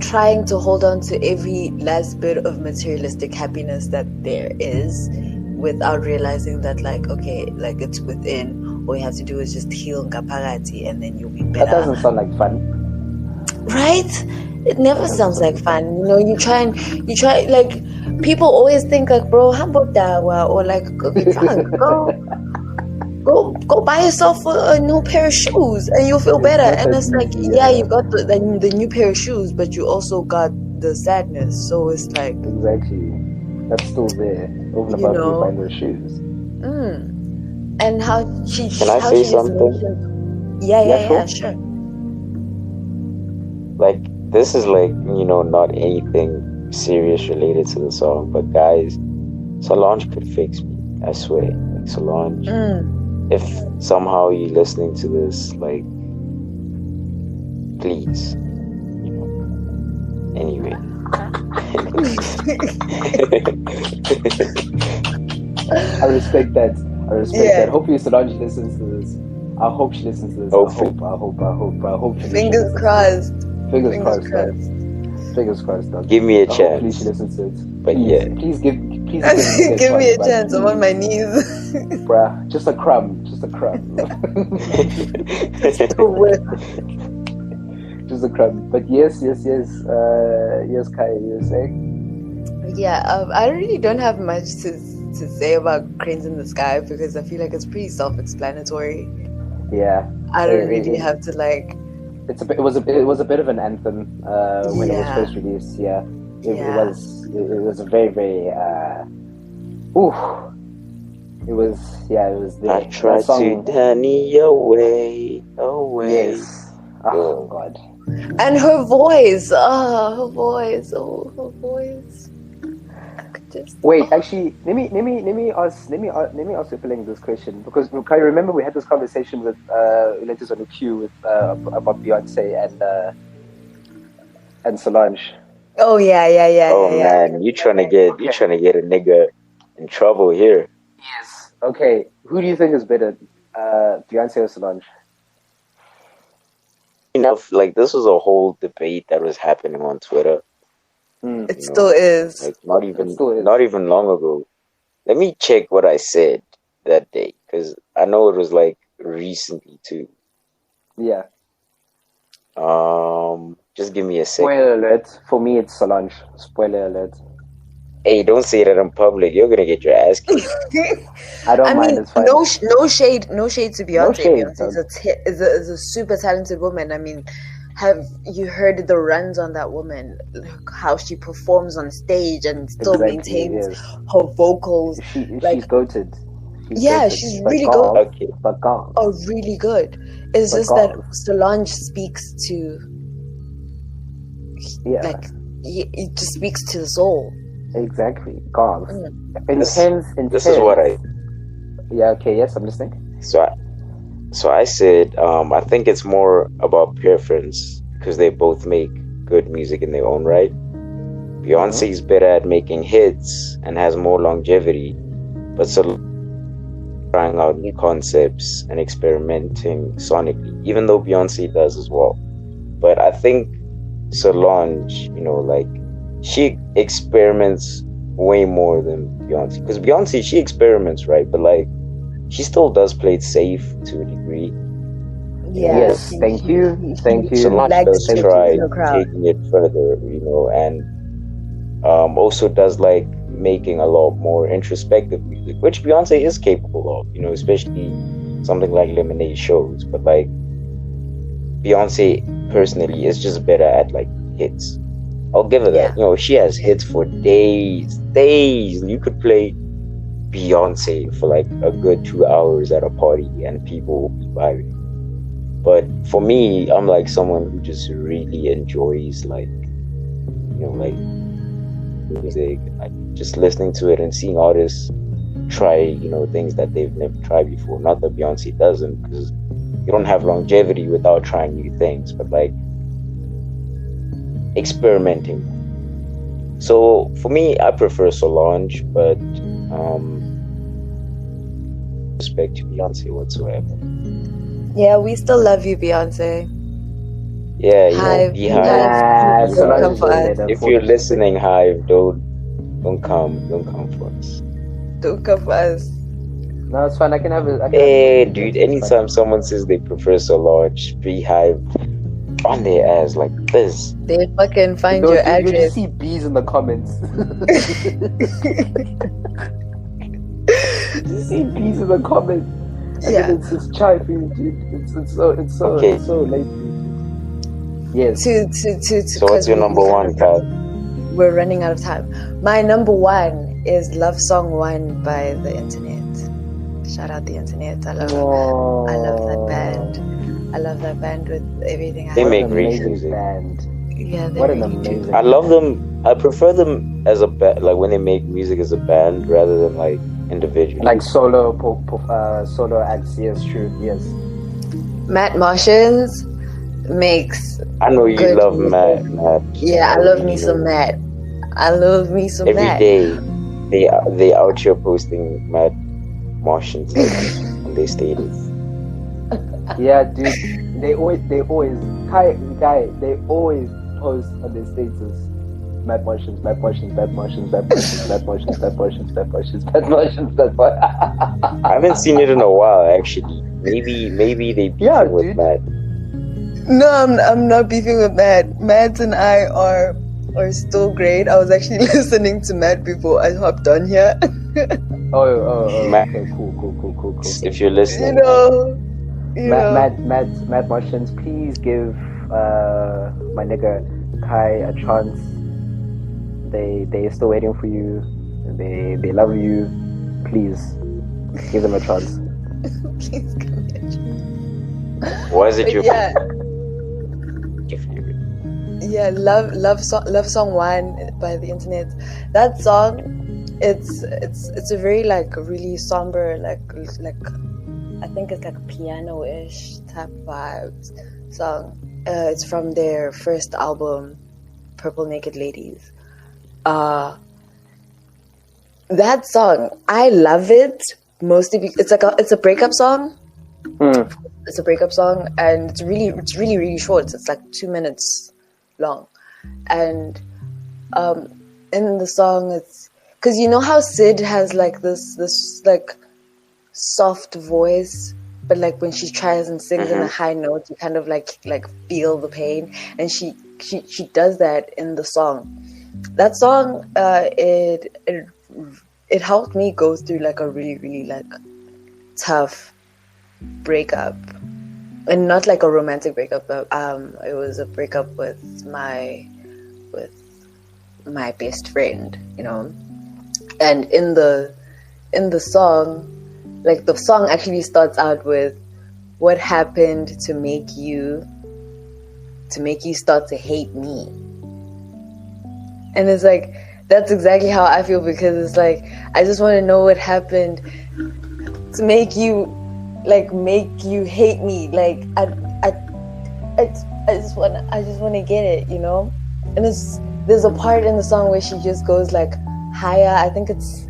trying to hold on to every last bit of materialistic happiness that there is, without realizing that it's within. All you have to do is just heal ngaphakathi, and then you'll be better. That doesn't sound like fun. Right? It never sounds like fun. You try, like, people always think like, bro, hambo dawa, or like, go be drunk, go buy yourself a new pair of shoes and you'll feel better. And it's like, you got the new pair of shoes, but you also got the sadness. So it's like, exactly, that's still there, over and above you buying those shoes. And how she can I say something? Yeah, sure. Like, this is not anything serious related to the song, but guys, Solange could fix me, I swear. Like, Solange, if somehow you're listening to this, please, anyway. I respect that. Hopefully Solange listens to this. I hope she listens to this. Hopefully. I hope she Fingers crossed. Fingers crossed. Dog. Give me a chance. Hopefully she listens to it. But please give me a chance. I'm on my knees. Bruh, just a crumb. Just a crumb. But yes, Kai, you were saying? Yeah, I really don't have much to say about Cranes in the Sky, because I feel like it's pretty self-explanatory. Yeah, I don't really have to It was a bit of an anthem when it was first released. Yeah, it was a very, very. It was there. I tried to Danny away. Yes. Oh God. And her voice. Her voice. Wait, actually, let me ask ipeleng this question, because can you remember we had this conversation with Letters on the Queue with about Beyonce and Solange. Oh yeah. Man, you trying to get a nigga in trouble here. Yes. Okay, who do you think is better, Beyonce or Solange? Enough. This was a whole debate that was happening on Twitter. It still is. Not even long ago. Let me check what I said that day, because I know it was recently too. Yeah. Just give me a sec. Spoiler alert. For me, it's Solange. Spoiler alert. Hey, don't say that in public. You're gonna get your ass kicked. I don't I mind. mean, It's fine. no shade to Beyonce. No shade, Beyonce is a super talented woman. I mean, have you heard the runs on that woman? How she performs on stage and still maintains her vocals. She's goated. She's really good. Okay. But God. Oh, really good. It's just that Solange speaks to, it just speaks to the soul. Exactly, God. This is what I. Yeah. Okay. Yes, I'm listening. So I said, I think it's more about preference because they both make good music in their own right. Beyonce's better at making hits and has more longevity, but so trying out new concepts and experimenting sonically, even though Beyonce does as well. But I think Solange, she experiments way more than Beyonce. Because Beyonce, she experiments, right? But she still does play it safe to a degree. Yeah. Yes, thank you. Solange does try taking it further, and also does making a lot more introspective music, which Beyonce is capable of, especially something like Lemonade shows. But Beyonce personally is just better at hits. I'll give her that. She has hits for days. You could play Beyonce for a good 2 hours at a party and people will be vibing. But for me, I'm someone who just really enjoys music, just listening to it and seeing artists try things that they've never tried before. Not that Beyonce doesn't, because you don't have longevity without trying new things, but experimenting. So for me, I prefer Solange, but respect to Beyonce whatsoever. Yeah, we still love you, Beyonce. Yeah, Hive. Don't come for us. If you're listening, Hive, don't come for us. Don't come for us. No, it's fine. I can have it. Hey, dude, anytime someone says they prefer Solange, Beehive on their ass like this. They fucking find your address. You just see bees in the comments. You see bees in the comments. And then it's just chirping, dude. It's so late. Yes. So what's your number one, Kat? We're running out of time. My number one is Love Song 1 by The Internet. Shout out The Internet. I love that band. I love that band with everything. They make great music. Yeah, what an amazing. I love them. I prefer them as a band, when they make music as a band rather than individually. Solo acts. Yes, true. Yes. Matt Martians makes. I know you love Matt. Yeah, I love me some Matt. Every day, they out here posting Matt Martians on their status. Yeah, dude. They always post on their status. Mad Martians. I haven't seen it in a while, actually. Maybe they beefing with Matt. No, I'm not beefing with Matt. Matt and I are still great. I was actually listening to Matt before I hopped on here. Oh, Matt. okay, cool. If you're listening, Matt Martians, please give my nigga Kai a chance. They're still waiting for you. They love you. Please give them a chance. Please give me a chance. Why is it your Yeah, love song 1 by The Internet. That song, it's a very really somber I think it's piano-ish type vibes song. It's from their first album, Purple Naked Ladies. That song, I love it mostly because it's a breakup song. It's a breakup song, and it's really short. It's 2 minutes long, and in the song, it's because you know how Sid has this soft voice, but like when she tries and sings in a Mhm. high note, you kind of like feel the pain, and she does that in the song. That song, it helped me go through like a really, really like tough breakup, and not like a romantic breakup, but it was a breakup with my best friend, you know. And in the song, like the song actually starts out with, "What happened to make you start to hate me?" And it's like, that's exactly how I feel, because it's like, I just want to know what happened to make you hate me. Like I just want to get it, you know. And there's a part in the song where she just goes like higher. I think it's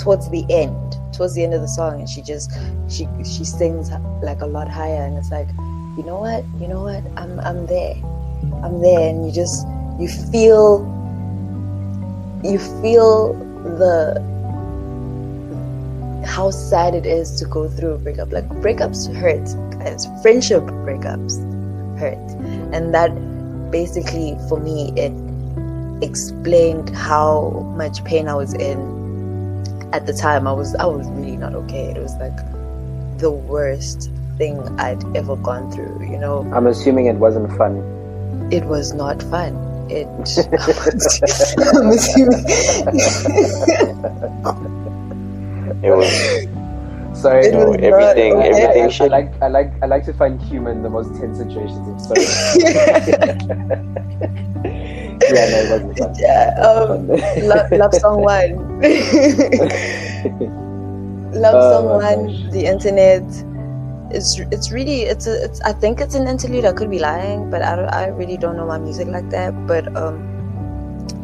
towards the end of the song, and she sings like a lot higher, and it's like, you know what, I'm there, and you feel the how sad it is to go through a breakup. Like, breakups hurt, guys. Friendship breakups hurt, and that basically, for me, it explained how much pain I was in at the time. I was really not okay. It was like the worst thing I'd ever gone through, you know. I'm assuming it wasn't fun. It was not fun. I'm assuming. It was. Sorry, It No, was everything, not- everything I should. like to find humor in the most tense situations. I'm sorry. Yeah, no, it wasn't fun. Yeah, love song one. Love Oh song my one. gosh. The internet. It's really I think it's an interlude. I could be lying, but I really don't know my music like that. But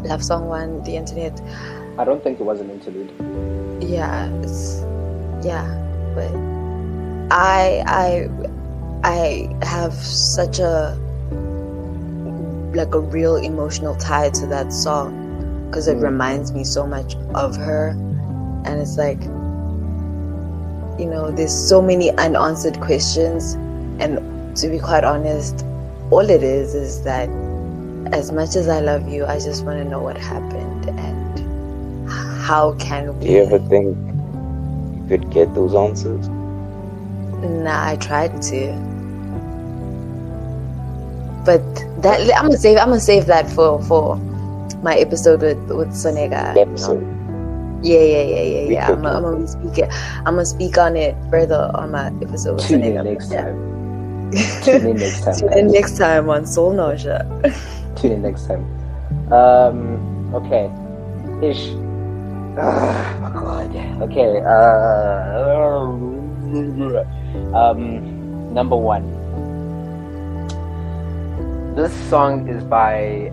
love song one, the internet. I don't think it was an interlude. Yeah, but I have such a real emotional tie to that song, because it reminds me so much of her, and it's like, you know, there's so many unanswered questions, and to be quite honest, all it is that as much as I love you, I just want to know what happened, and how can we... Do you ever think you could get those answers? Nah, I tried to, but that I'm gonna save that for my episode with Sonega. Episode. Yeah. could I'm gonna speak on it further on my episode with Tune in Sonega. next Yeah. time. Tune in next time. Tune in guys. next time on Soul Nausea. Tune in next time. Okay. Ish. Oh my god. Okay. Number one. This song is by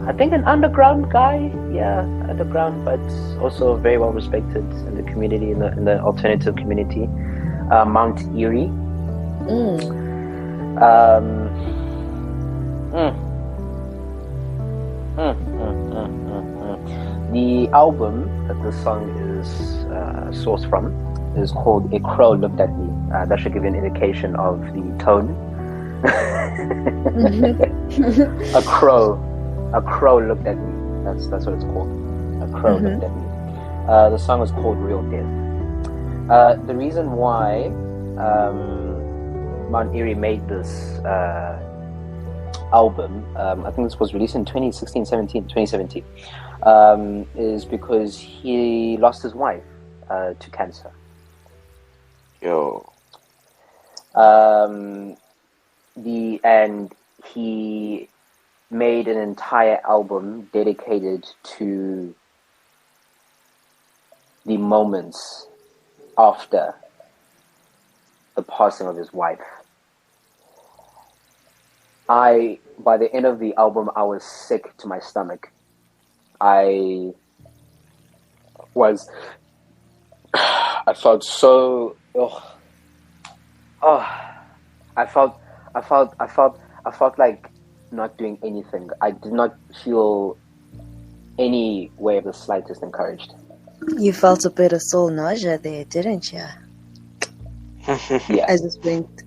I think an underground guy. Yeah, underground, but also very well respected in the community, in the alternative community. Mount Erie. The album that this song is sourced from is called "A Crow Looked at Me." That should give you an indication of the tone. A crow looked at me. That's what it's called. A crow looked at me. The song is called "Real Death." The reason why Mount Erie made this album, I think this was released in 2017, is because he lost his wife to cancer. Yo. And he made an entire album dedicated to the moments after the passing of his wife. By the end of the album, I was sick to my stomach. I felt so. I felt like not doing anything. I did not feel any way of the slightest encouraged. You felt a bit of soul nausea there, didn't you? Yeah. I just blinked.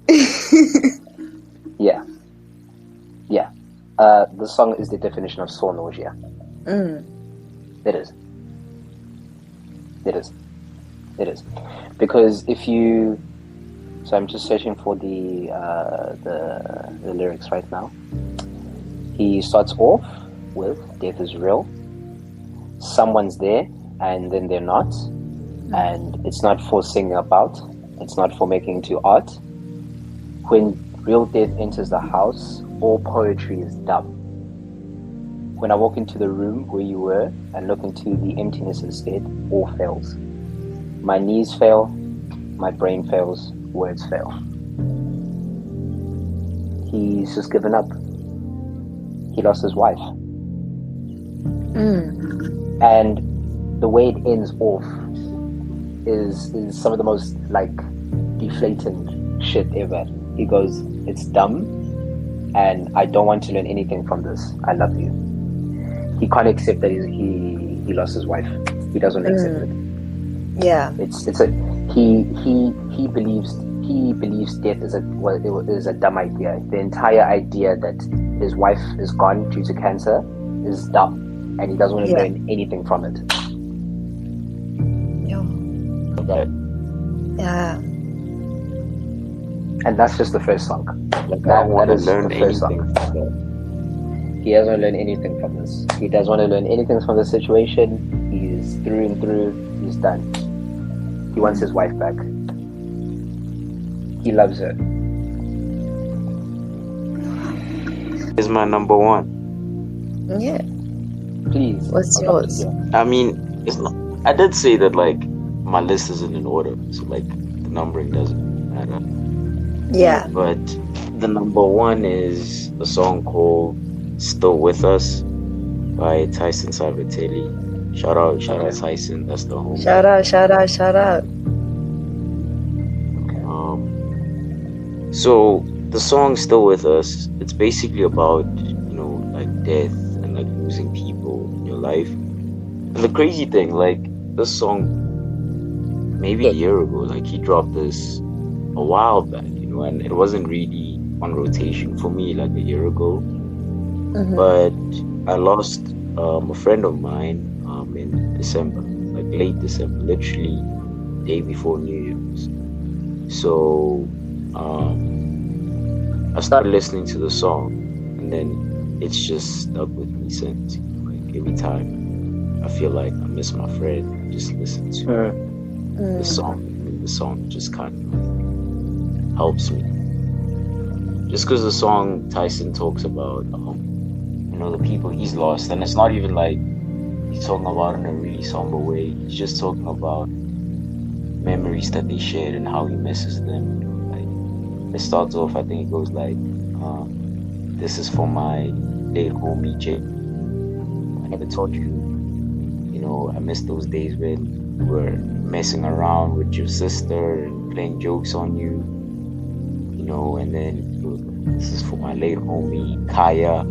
Yeah. The song is the definition of soul nausea. It is. Because if you, so I'm just searching for the lyrics right now. He starts off with "Death is real." Someone's there, and then they're not, and it's not for singing about. It's not for making into art. When real death enters the house, all poetry is dumb. When I walk into the room where you were and look into the emptiness instead, all fails. My knees fail, my brain fails, words fail. He's just given up. He lost his wife. And the way it ends off is some of the most like deflating shit ever. He goes, "It's dumb, and I don't want to learn anything from this. I love you." He can't accept that he lost his wife. He doesn't accept it. Yeah. It's a he believes death is a dumb idea. The entire idea that his wife is gone due to cancer is dumb, and he doesn't want to learn anything from it. Okay. Yeah. And that's just the first song. Like, I don't want to is learn the first anything song. from that. He doesn't learn anything from this. He doesn't want to learn anything from the situation. He's through and through. He's done. He wants his wife back. He loves her. Is my number one. Yeah. Please. What's I'd love to yours? hear. I mean, it's not. I did say that like my list isn't in order, so like the numbering doesn't matter. Yeah. But the number one is a song called "Still With Us" by Tyson Savatelli. Shout out Tyson. That's the homie. Shout out. So the song "Still With Us," it's basically about, like death and like losing people in your life. And the crazy thing, like this song, maybe a year ago, like he dropped this a while back, and it wasn't really on rotation for me like a year ago. But I lost a friend of mine in December, like late December, literally day before New Year's. So I started listening to the song, and then it's just stuck with me since. Like every time I feel like I miss my friend, I just listen to the song, and the song just kind of helps me. Just because the song Tyson talks about, the people he's lost, and it's not even like he's talking about in a really somber way. He's just talking about memories that they shared and how he misses them. It starts off, I think it goes like, "This is for my late homie Jay. I never told you, I miss those days when we were messing around with your sister and playing jokes on you, and then this is for my late homie Kaya.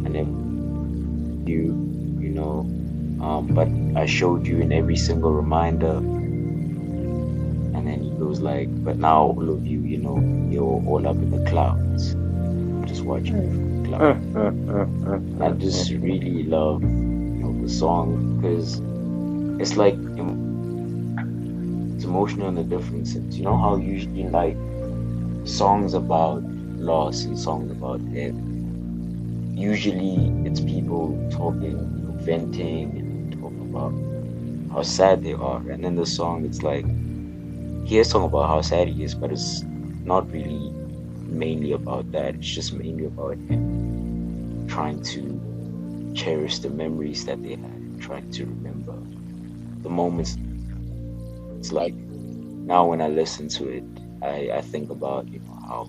I never you, but I showed you in every single reminder." And then he goes like, "But now all of you, you're all up in the clouds. I'm just watching you from the clouds." I just really love, the song because it's like it's emotional in a different sense. You know how usually like songs about loss and songs about death, usually it's people talking, venting and talking about how sad they are, and in the song it's like he is talking about how sad he is, but it's not really mainly about that. It's just mainly about him trying to cherish the memories that they had, trying to remember the moments. It's like now when I listen to it, I think about how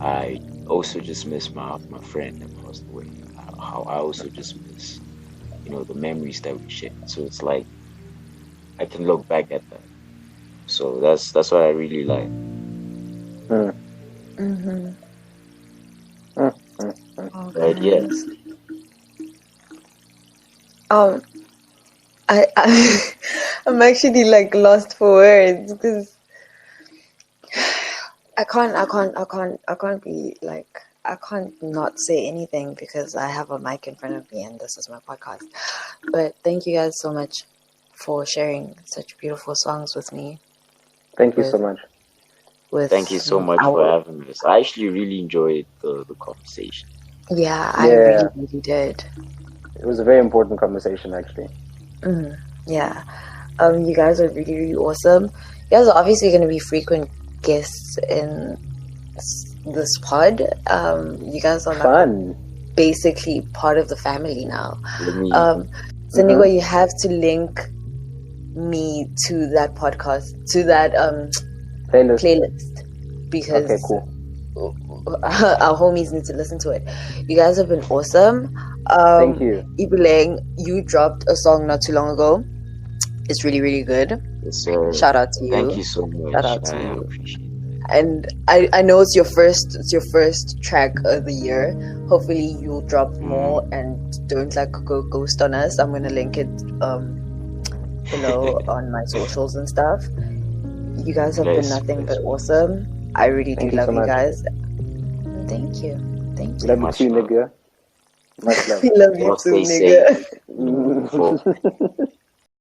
I also just miss my friend that passed away. How I also just miss the memories that we shared. So it's like I can look back at that. So that's what I really like. But yeah. I'm actually like lost for words because I can't be like, I can't not say anything because I have a mic in front of me and this is my podcast. But thank you guys so much for sharing such beautiful songs with me. Thank you so much. Thank you so much for having us. I actually really enjoyed the conversation. Yeah, I really, really did. It was a very important conversation, actually. Yeah. You guys are really, really awesome. You guys are obviously going to be frequent guests in this pod. You guys are fun. Basically part of the family now. Mm-hmm. You have to link me to that podcast, to that playlist because okay, cool. Our homies need to listen to it. You guys have been awesome. Thank you. Ipeleng, you dropped a song not too long ago. It's really, really good. Yes, sir. Shout out to you. Thank you so much. Shout out to I you. appreciate it. And I know it's your first track of the year. Hopefully you'll drop more and don't like go ghost on us. I'm gonna link it below on my socials and stuff. You guys have been nothing but awesome. I really do love you guys. Thank you. Thank you. Love you too, nigga. Much love. We love you too, nigga.